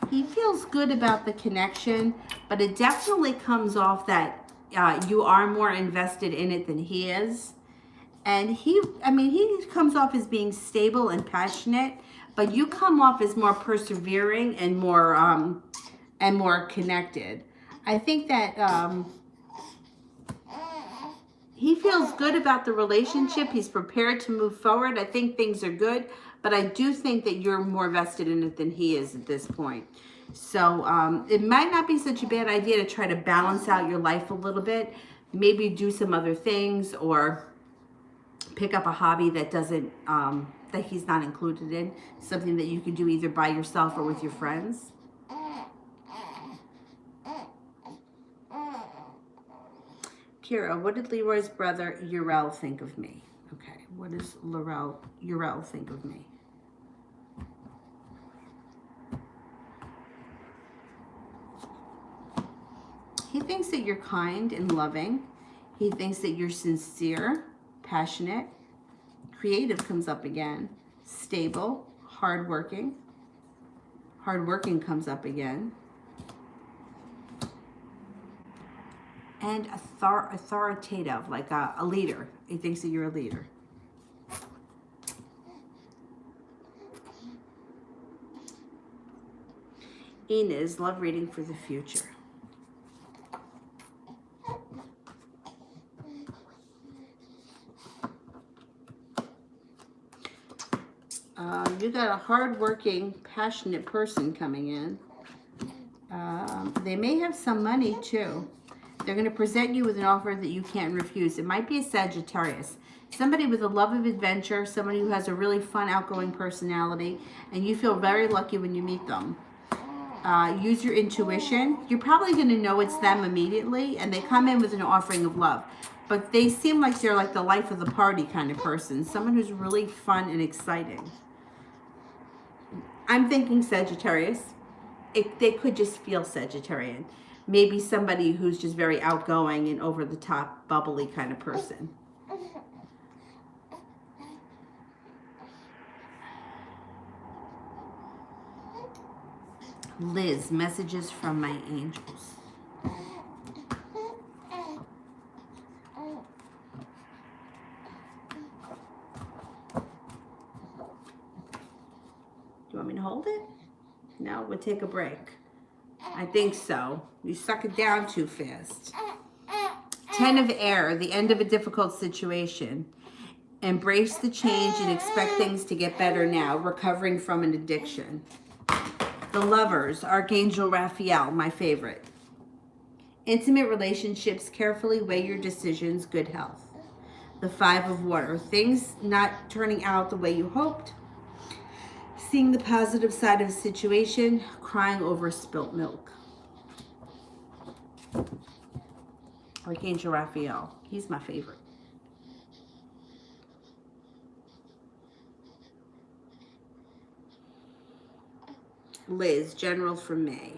He feels good about the connection, but it definitely comes off that you are more invested in it than he is. And he comes off as being stable and passionate, but you come off as more persevering and more connected. I think that He feels good about the relationship. He's prepared to move forward. I think things are good, but I do think that you're more vested in it than he is at this point. So it might not be such a bad idea to try to balance out your life a little bit. Maybe do some other things or pick up a hobby that doesn't, that he's not included in. Something that you can do either by yourself or with your friends. Kira, what did Leroy's brother Urel think of me? Okay, what does Urel think of me? He thinks that you're kind and loving. He thinks that you're sincere, passionate, creative comes up again, stable, hardworking. Hardworking comes up again. And authoritative, like a leader. He thinks that you're a leader. Inez, love reading for the future. You got a hardworking, passionate person coming in. They may have some money too. They're going to present you with an offer that you can't refuse. It might be a Sagittarius. Somebody with a love of adventure, somebody who has a really fun, outgoing personality, and you feel very lucky when you meet them. Use your intuition. You're probably going to know it's them immediately, and they come in with an offering of love. But they seem like they're like the life of the party kind of person. Someone who's really fun and exciting. I'm thinking Sagittarius. They could just feel Sagittarian. Maybe somebody who's just very outgoing and over the top, bubbly kind of person. Liz, messages from my angels. Do you want me to hold it? No, we'll take a break. I think so. You suck it down too fast. 10 of air, the end of a difficult situation. Embrace the change and expect things to get better now. Recovering from an addiction. The lovers, Archangel Raphael, my favorite. Intimate relationships, carefully weigh your decisions, good health. The 5 of water, things not turning out the way you hoped. Seeing the positive side of a situation, crying over spilt milk. Archangel Raphael, he's my favorite. Liz, general from May.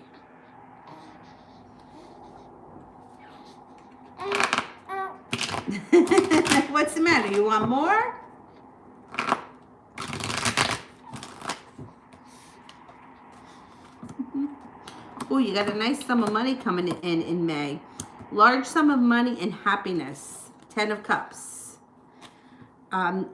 What's the matter? You want more? Oh, you got a nice sum of money coming in May. Large sum of money and happiness. 10 of Cups.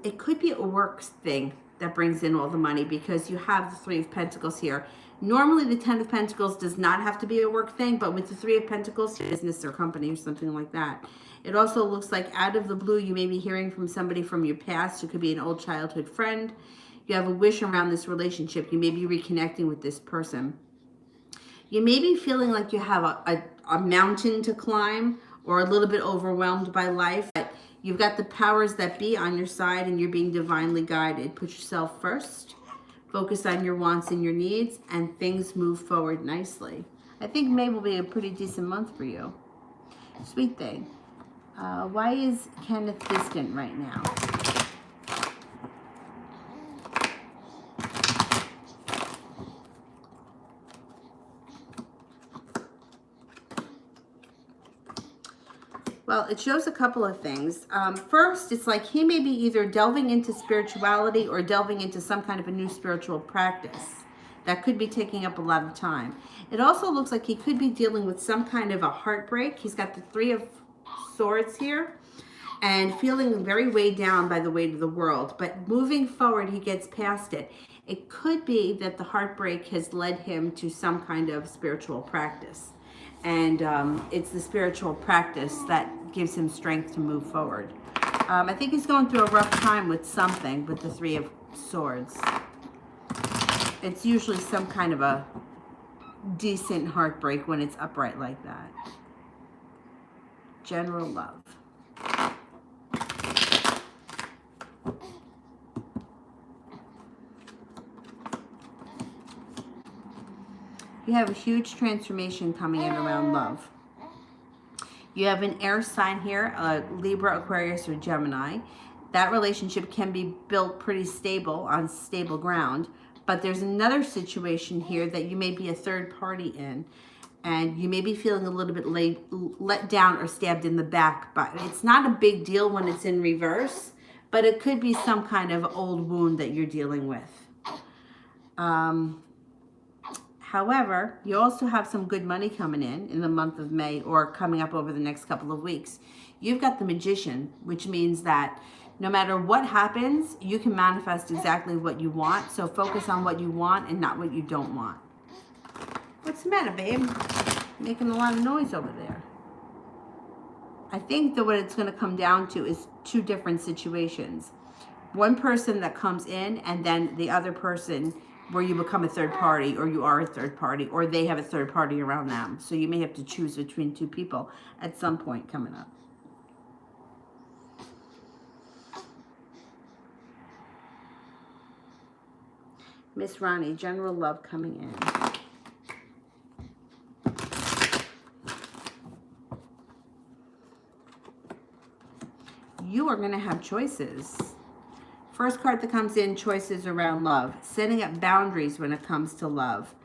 It could be a work thing that brings in all the money because you have the 3 of Pentacles here. Normally the 10 of Pentacles does not have to be a work thing, but with the 3 of Pentacles, business or company or something like that. It also looks like out of the blue, you may be hearing from somebody from your past. It could be an old childhood friend. You have a wish around this relationship. You may be reconnecting with this person. You may be feeling like you have a mountain to climb or a little bit overwhelmed by life. But you've got the powers that be on your side and you're being divinely guided. Put yourself first. Focus on your wants and your needs and things move forward nicely. I think May will be a pretty decent month for you. Sweet thing. Why is Kenneth distant right now? Well, it shows a couple of things. First, it's like he may be either delving into spirituality or delving into some kind of a new spiritual practice. That could be taking up a lot of time. It also looks like he could be dealing with some kind of a heartbreak. He's got the 3 of Swords here and feeling very weighed down by the weight of the world. But moving forward, he gets past it. It could be that the heartbreak has led him to some kind of spiritual practice. And it's the spiritual practice that gives him strength to move forward. I think he's going through a rough time with something with the Three of Swords. It's usually some kind of a decent heartbreak when it's upright like that. General love. You have a huge transformation coming in around love. You have an air sign here, Libra, Aquarius, or Gemini. That relationship can be built pretty stable on stable ground, but there's another situation here that you may be a third party in, and you may be feeling a little bit let down or stabbed in the back. But it's not a big deal when it's in reverse, but it could be some kind of old wound that you're dealing with. However, you also have some good money coming in the month of May, or coming up over the next couple of weeks. You've got the Magician, which means that no matter what happens, you can manifest exactly what you want. So focus on what you want and not what you don't want. What's the matter, babe? Making a lot of noise over there. I think that what it's going to come down to is two different situations. One person that comes in, and then the other person where you become a third party, or you are a third party, or they have a third party around them. So you may have to choose between two people at some point coming up. Miss Ronnie, general love coming in. You are going to have choices. First card that comes in, choices around love. Setting up boundaries when it comes to love.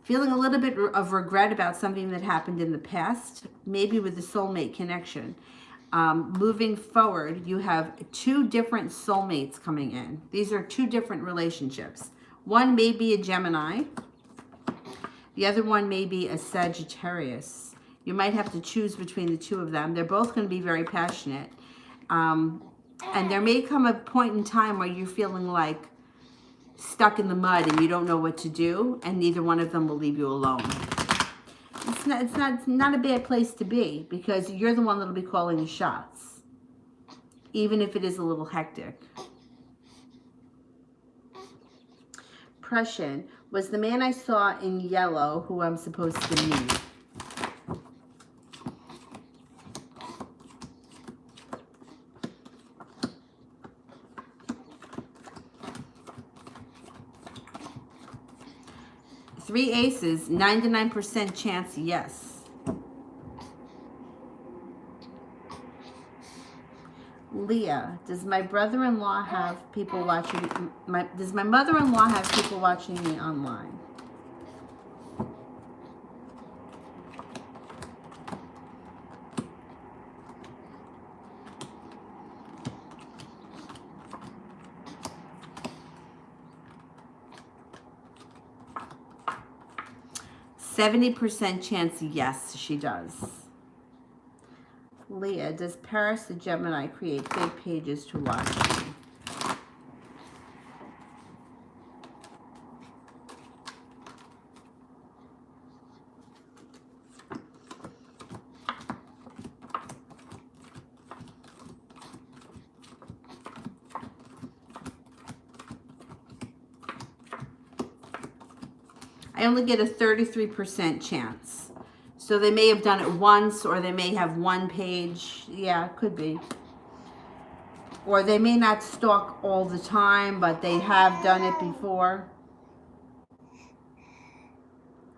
Feeling a little bit of regret about something that happened in the past, maybe with the soulmate connection. Moving forward, you have two different soulmates coming in. These are two different relationships. One may be a Gemini. The other one may be a Sagittarius. You might have to choose between the two of them. They're both going to be very passionate. And there may come a point in time where you're feeling like stuck in the mud and you don't know what to do, and neither one of them will leave you alone. It's not a bad place to be, because you're the one that'll be calling the shots, even if it is a little hectic. Prussian was the man I saw in yellow who I'm supposed to meet. Three aces, 99% chance, yes. Leah, does my brother-in-law have people watching? Does my mother-in-law have people watching me online? %70 chance, yes, she does. Leah, does Paris the Gemini create fake pages to watch me? I only get a 33% chance. So they may have done it once, or they may have one page. Yeah, could be. Or they may not stalk all the time, but they have done it before.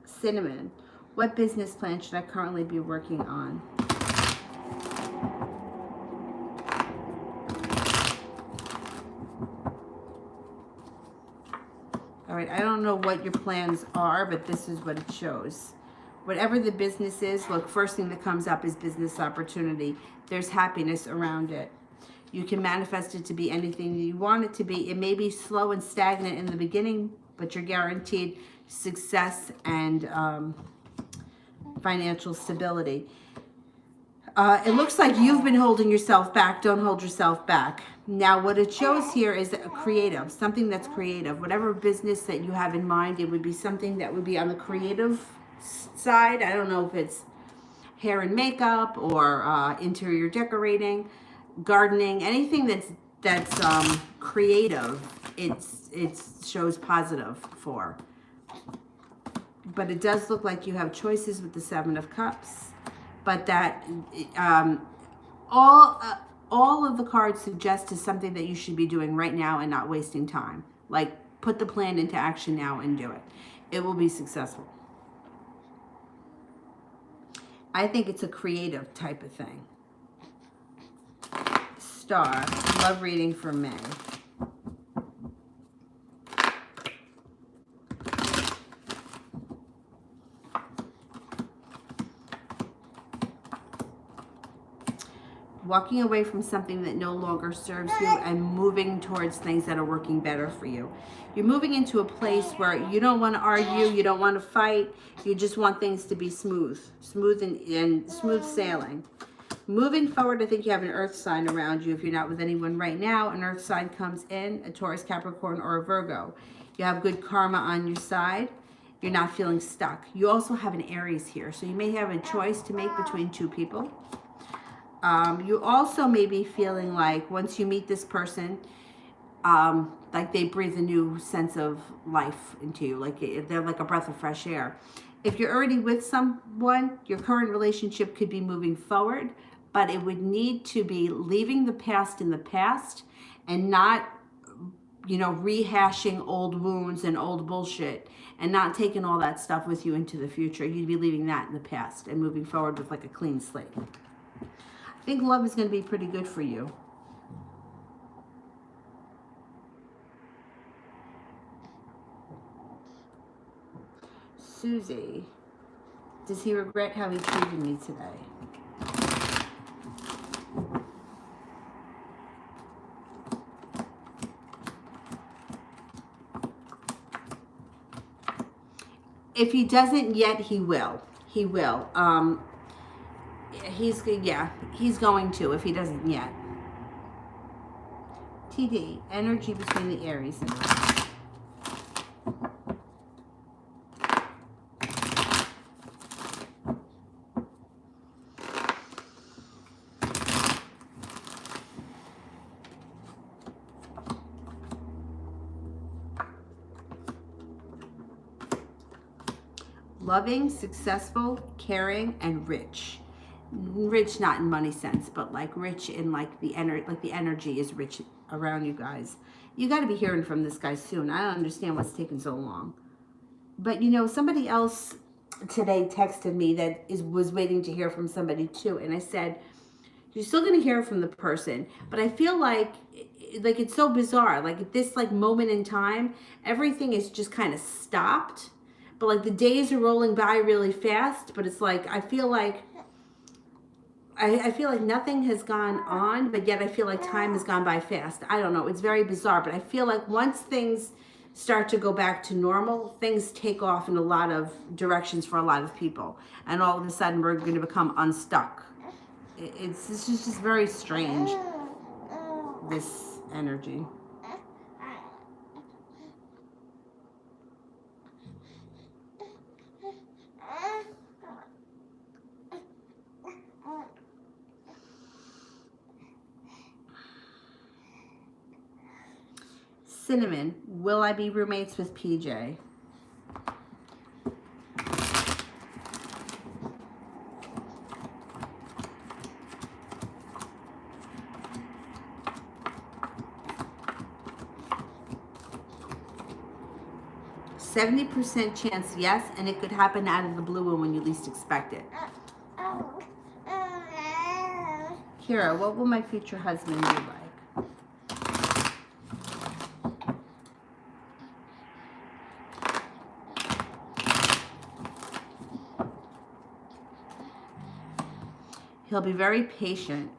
Cinnamon, what business plan should I currently be working on? All right, I don't know what your plans are, but this is what it shows. Whatever the business is, look, first thing that comes up is business opportunity. There's happiness around it. You can manifest it to be anything you want it to be. It may be slow and stagnant in the beginning, but you're guaranteed success and financial stability. It looks like you've been holding yourself back. Don't hold yourself back. Now, what it shows here is a creative, something that's creative. Whatever business that you have in mind, it would be something that would be on the creative side. I don't know if it's hair and makeup or interior decorating, gardening, anything that's creative, it shows positive for. But it does look like you have choices with the Seven of Cups, but that all of the cards suggest is something that you should be doing right now and not wasting time. Like, put the plan into action now and do it. It will be successful. I think it's a creative type of thing. Star, love reading for May. Walking away from something that no longer serves you and moving towards things that are working better for you. You're moving into a place where you don't want to argue, you don't want to fight, you just want things to be smooth and smooth sailing. Moving forward, I think you have an earth sign around you. If you're not with anyone right now, an earth sign comes in, a Taurus, Capricorn, or a Virgo. You have good karma on your side. You're not feeling stuck. You also have an Aries here, so you may have a choice to make between two people. You also may be feeling like once you meet this person, like they breathe a new sense of life into you, like they're like a breath of fresh air. If you're already with someone, your current relationship could be moving forward, but it would need to be leaving the past in the past and not, rehashing old wounds and old bullshit and not taking all that stuff with you into the future. You'd be leaving that in the past and moving forward with like a clean slate. I think love is going to be pretty good for you. Susie, does he regret how he treated me today? If he doesn't yet, he will. He will. He's going to if he doesn't yet. TD, energy between the Aries and us. Loving, successful, caring, and rich. Rich not in money sense, but like rich in like the energy is rich around you guys. You got to be hearing from this guy soon. I don't understand what's taking so long. But somebody else today texted me that was waiting to hear from somebody too, and I said, you're still going to hear from the person, but I feel like it's so bizarre. Like at this like moment in time, everything is just kind of stopped. But like the days are rolling by really fast, but it's like I feel like nothing has gone on, but yet I feel like time has gone by fast. I don't know. It's very bizarre, but I feel like once things start to go back to normal, things take off in a lot of directions for a lot of people. And all of a sudden, we're going to become unstuck. It's just very strange, this energy. Cinnamon, will I be roommates with PJ? %70 chance yes, and it could happen out of the blue and when you least expect it. Kira, what will my future husband be like? He'll be very patient,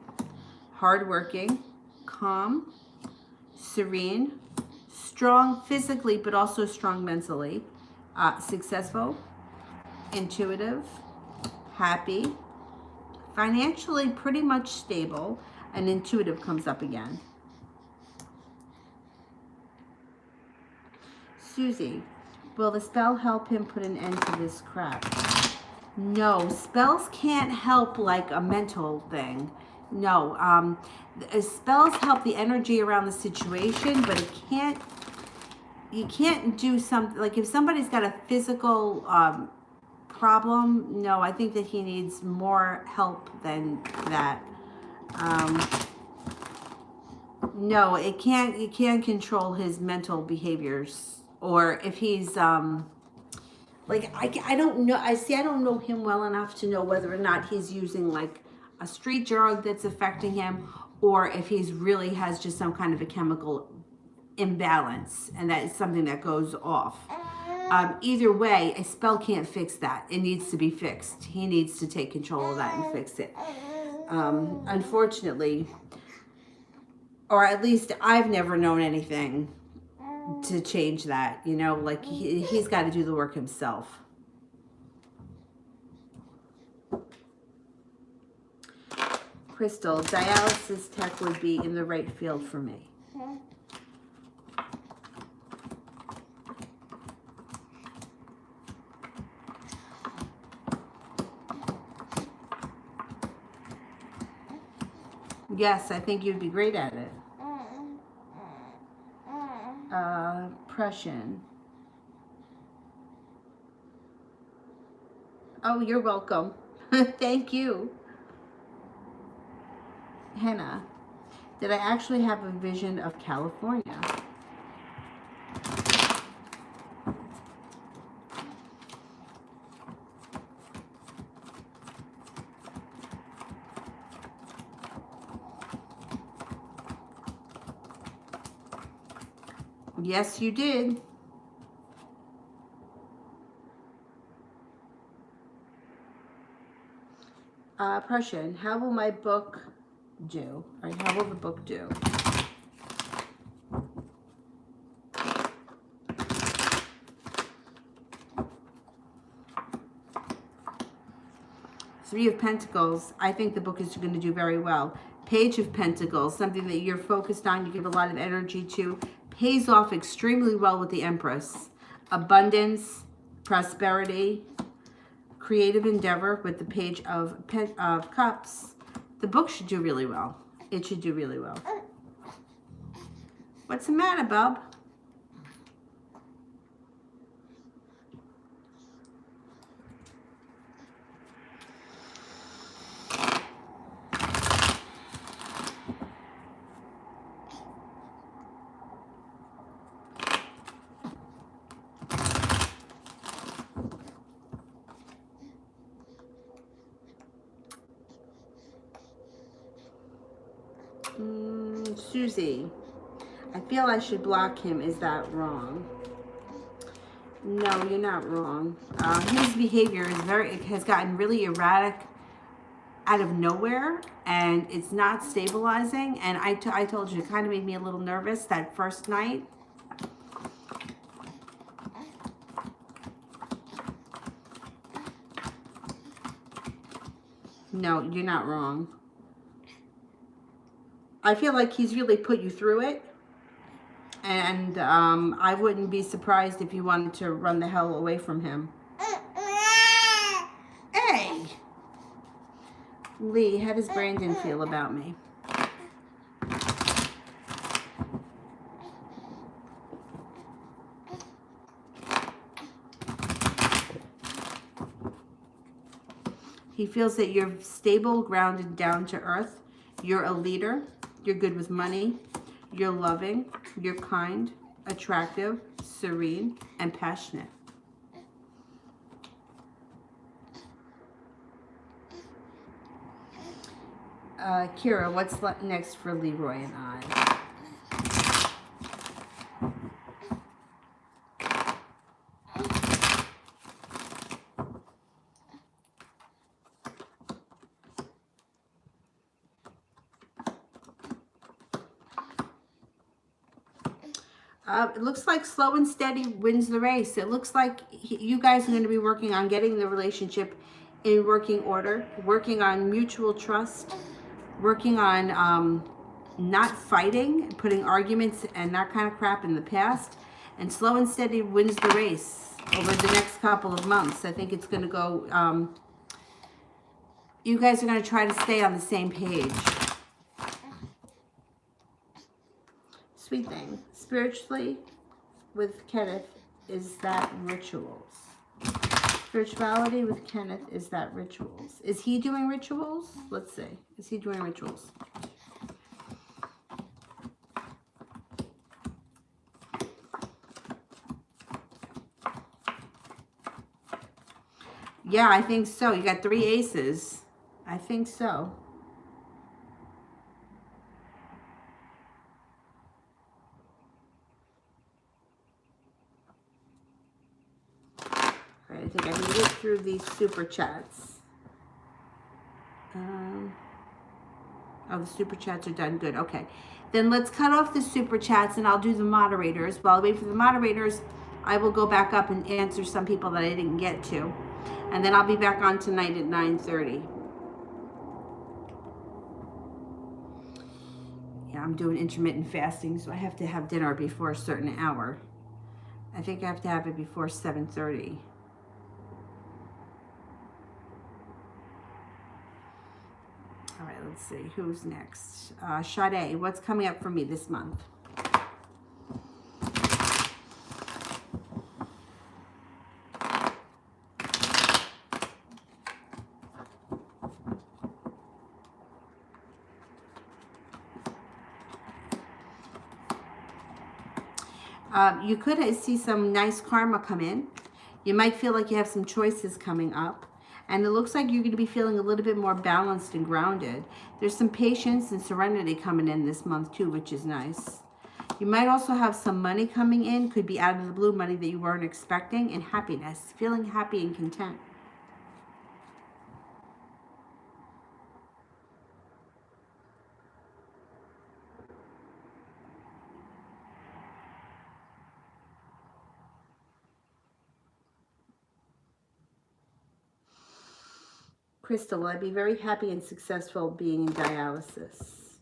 hardworking, calm, serene, strong physically, but also strong mentally, successful, intuitive, happy, financially pretty much stable, and intuitive comes up again. Susie, will the spell help him put an end to this crap? No, spells can't help like a mental thing. No, spells help the energy around the situation, but it can't. You can't do something like if somebody's got a physical problem. No, I think that he needs more help than that. Um, no, it can't. You can't control his mental behaviors, or if he's like I don't know. I don't know him well enough to know whether or not he's using like a street drug that's affecting him, or if he's really has just some kind of a chemical imbalance, and that is something that goes off. Either way, a spell can't fix that. It needs to be fixed. He needs to take control of that and fix it. Unfortunately, or at least I've never known anything to change that. You know, like he's got to do the work himself. Crystal, dialysis tech would be in the right field for me. Yes, I think you'd be great at it. Prussian. Oh, you're welcome. Thank you. Henna. Did I actually have a vision of California? Yes, you did. Prussian, how will my book do? Or how will the book do? Three of Pentacles, I think the book is going to do very well. Page of Pentacles, something that you're focused on, you give a lot of energy to, pays off extremely well with the Empress. Abundance, prosperity, creative endeavor with the Page of Cups. The book should do really well. It should do really well. What's the matter, bub? Susie, I feel I should block him. Is that wrong? No, you're not wrong. His behavior has gotten really erratic out of nowhere, and it's not stabilizing. And I told you, it kind of made me a little nervous that first night. No, you're not wrong. I feel like he's really put you through it. And I wouldn't be surprised if you wanted to run the hell away from him. Hey! Lee, how does Brandon feel about me? He feels that you're stable, grounded, down to earth. You're a leader. You're good with money. You're loving. You're kind, attractive, serene, and passionate. Kira, what's next for Leroy and I? It looks like slow and steady wins the race. It looks like you guys are going to be working on getting the relationship in working order, working on mutual trust, working on not fighting, putting arguments and that kind of crap in the past. And slow and steady wins the race over the next couple of months. I think it's going to go you guys are going to try to stay on the same page. Sweet thing. Spiritually, with Kenneth, is that rituals. Spirituality with Kenneth, is that rituals. Is he doing rituals? Let's see. Is he doing rituals? Yeah, I think so. You got 3 aces. I think so. All right, I think I can get through these super chats. Oh, the super chats are done. Good. Okay. Then let's cut off the super chats and I'll do the moderators. While I wait for the moderators, I will go back up and answer some people that I didn't get to. And then I'll be back on tonight at 9:30. Yeah, I'm doing intermittent fasting, so I have to have dinner before a certain hour. I think I have to have it before 7:30. All right, let's see. Who's next? Sade, what's coming up for me this month? You could see some nice karma come in. You might feel like you have some choices coming up. And it looks like you're going to be feeling a little bit more balanced and grounded. There's some patience and serenity coming in this month too, which is nice. You might also have some money coming in. Could be out of the blue, money that you weren't expecting. And happiness. Feeling happy and content. Crystal, will I be very happy and successful being in dialysis?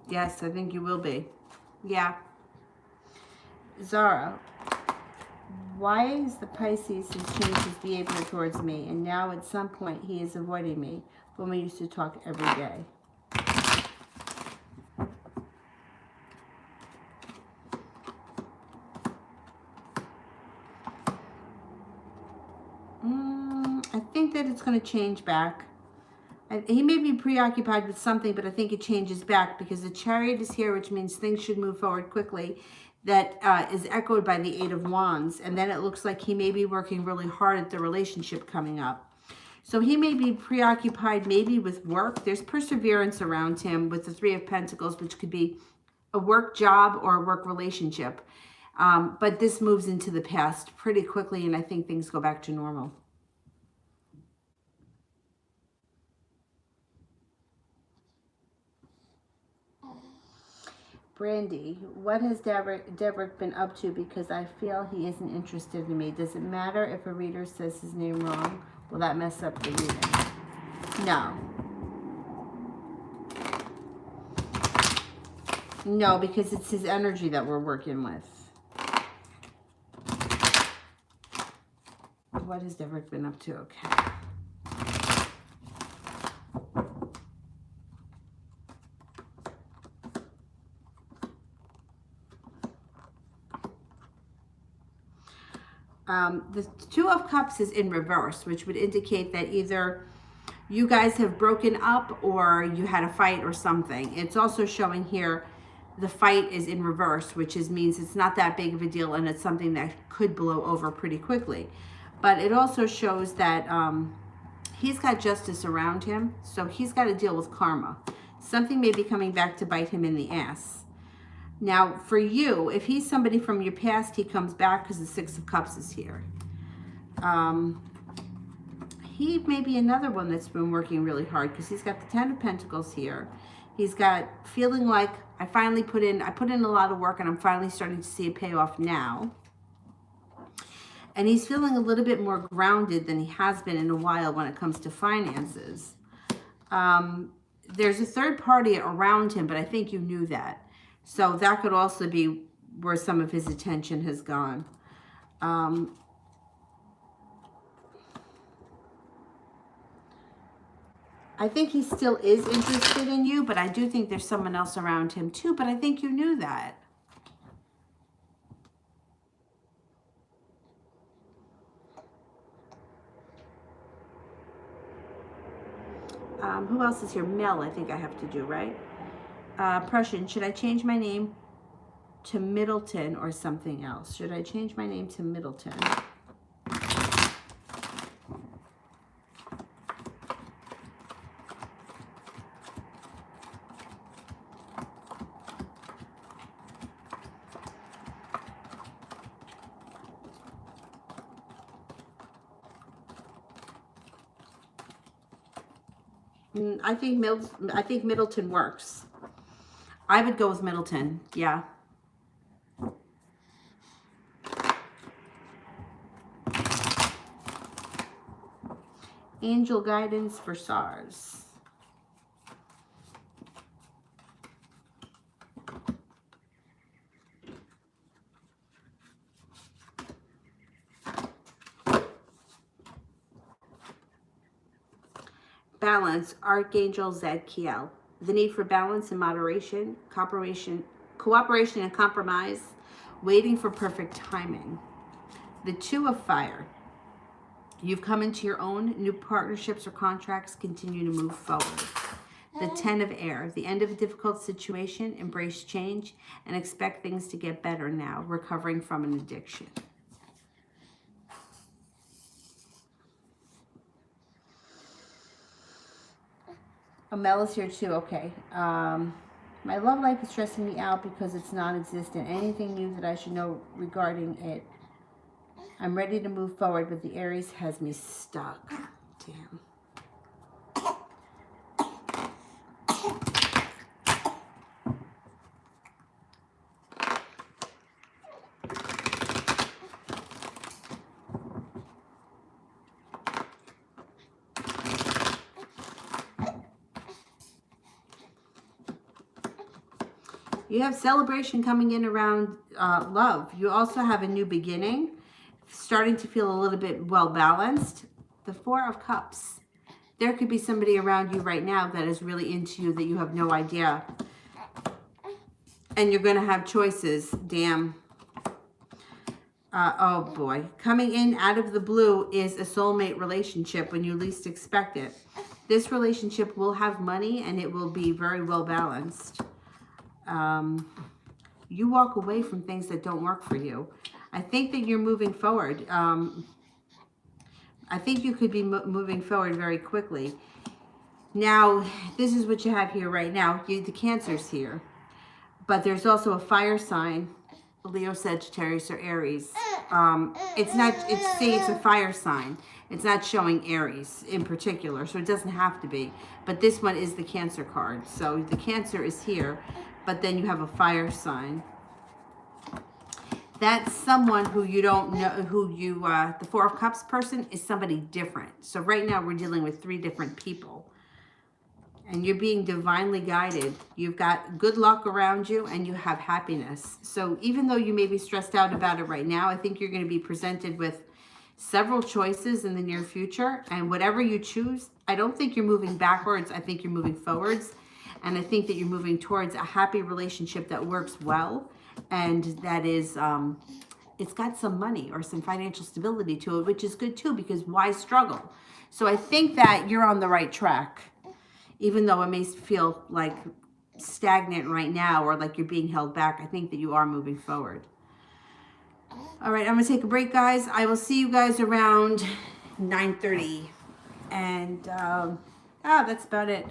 Yes, I think you will be. Yeah. Zara, why is the Pisces has changed his behavior towards me, and now at some point he is avoiding me when we used to talk every day? I think that it's going to change back. He may be preoccupied with something, but I think it changes back because the Chariot is here, which means things should move forward quickly. That is echoed by the 8 of Wands. And then it looks like he may be working really hard at the relationship coming up. So he may be preoccupied maybe with work. There's perseverance around him with the 3 of Pentacles, which could be a work job or a work relationship. But this moves into the past pretty quickly, and I think things go back to normal. Brandy, what has Deverick been up to? Because I feel he isn't interested in me. Does it matter if a reader says his name wrong? Will that mess up the reading? No. No, because it's his energy that we're working with. What has Deverick been up to? Okay. The 2 of Cups is in reverse, which would indicate that either you guys have broken up or you had a fight or something. It's also showing here the fight is in reverse, which means it's not that big of a deal and it's something that could blow over pretty quickly. But it also shows that he's got justice around him, so he's got to deal with karma. Something may be coming back to bite him in the ass. Now, for you, if he's somebody from your past, he comes back because the 6 of Cups is here. He may be another one that's been working really hard because he's got the 10 of Pentacles here. He's got feeling like I put in a lot of work and I'm finally starting to see a payoff now. And he's feeling a little bit more grounded than he has been in a while when it comes to finances. there's a third party around him, but I think you knew that. So that could also be where some of his attention has gone. I think he still is interested in you, but I do think there's someone else around him too, but I think you knew that. Who else is here? Mel, I think I have to do, right? Prussian, should I change my name to Middleton or something else? Should I change my name to Middleton? I think Middleton works. I would go with Middleton. Yeah. Angel guidance for SARS. Balance, Archangel Zadkiel. The need for balance and moderation, cooperation and compromise, waiting for perfect timing. The Two of Fire. You've come into your own. New partnerships or contracts continue to move forward. The Ten of Air. The end of a difficult situation. Embrace change and expect things to get better now. Recovering from an addiction. Mel is here too. Okay. My love life is stressing me out because it's non-existent. Anything new that I should know regarding it? I'm ready to move forward, but the Aries has me stuck. Damn. You have celebration coming in around love. You also have a new beginning, starting to feel a little bit well balanced. The Four of Cups. There could be somebody around you right now that is really into you that you have no idea. And you're going to have choices. Damn. Oh boy. Coming in out of the blue is a soulmate relationship when you least expect it. This relationship will have money and it will be very well balanced. You walk away from things that don't work for you. I think that you're moving forward. I think you could be moving forward very quickly. Now, this is what you have here right now. The Cancer's here. But there's also a fire sign, Leo, Sagittarius, or Aries. It's a fire sign. It's not showing Aries in particular, so it doesn't have to be. But this one is the Cancer card. So the Cancer is here, but then you have a fire sign. That's someone who you don't know, the Four of Cups person is somebody different. So right now we're dealing with 3 different people. And you're being divinely guided. You've got good luck around you and you have happiness. So even though you may be stressed out about it right now, I think you're going to be presented with several choices in the near future. And whatever you choose, I don't think you're moving backwards. I think you're moving forwards. And I think that you're moving towards a happy relationship that works well. And that is, it's got some money or some financial stability to it, which is good too, because why struggle? So I think that you're on the right track, even though it may feel like stagnant right now or like you're being held back. I think that you are moving forward. All right, I'm going to take a break, guys. I will see you guys around 9:30. And that's about it.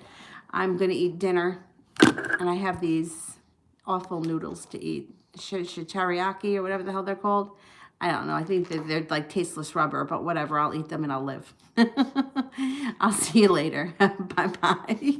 I'm going to eat dinner, and I have these awful noodles to eat. Teriyaki or whatever the hell they're called. I don't know. I think they're like tasteless rubber, but whatever. I'll eat them and I'll live. I'll see you later. Bye-bye.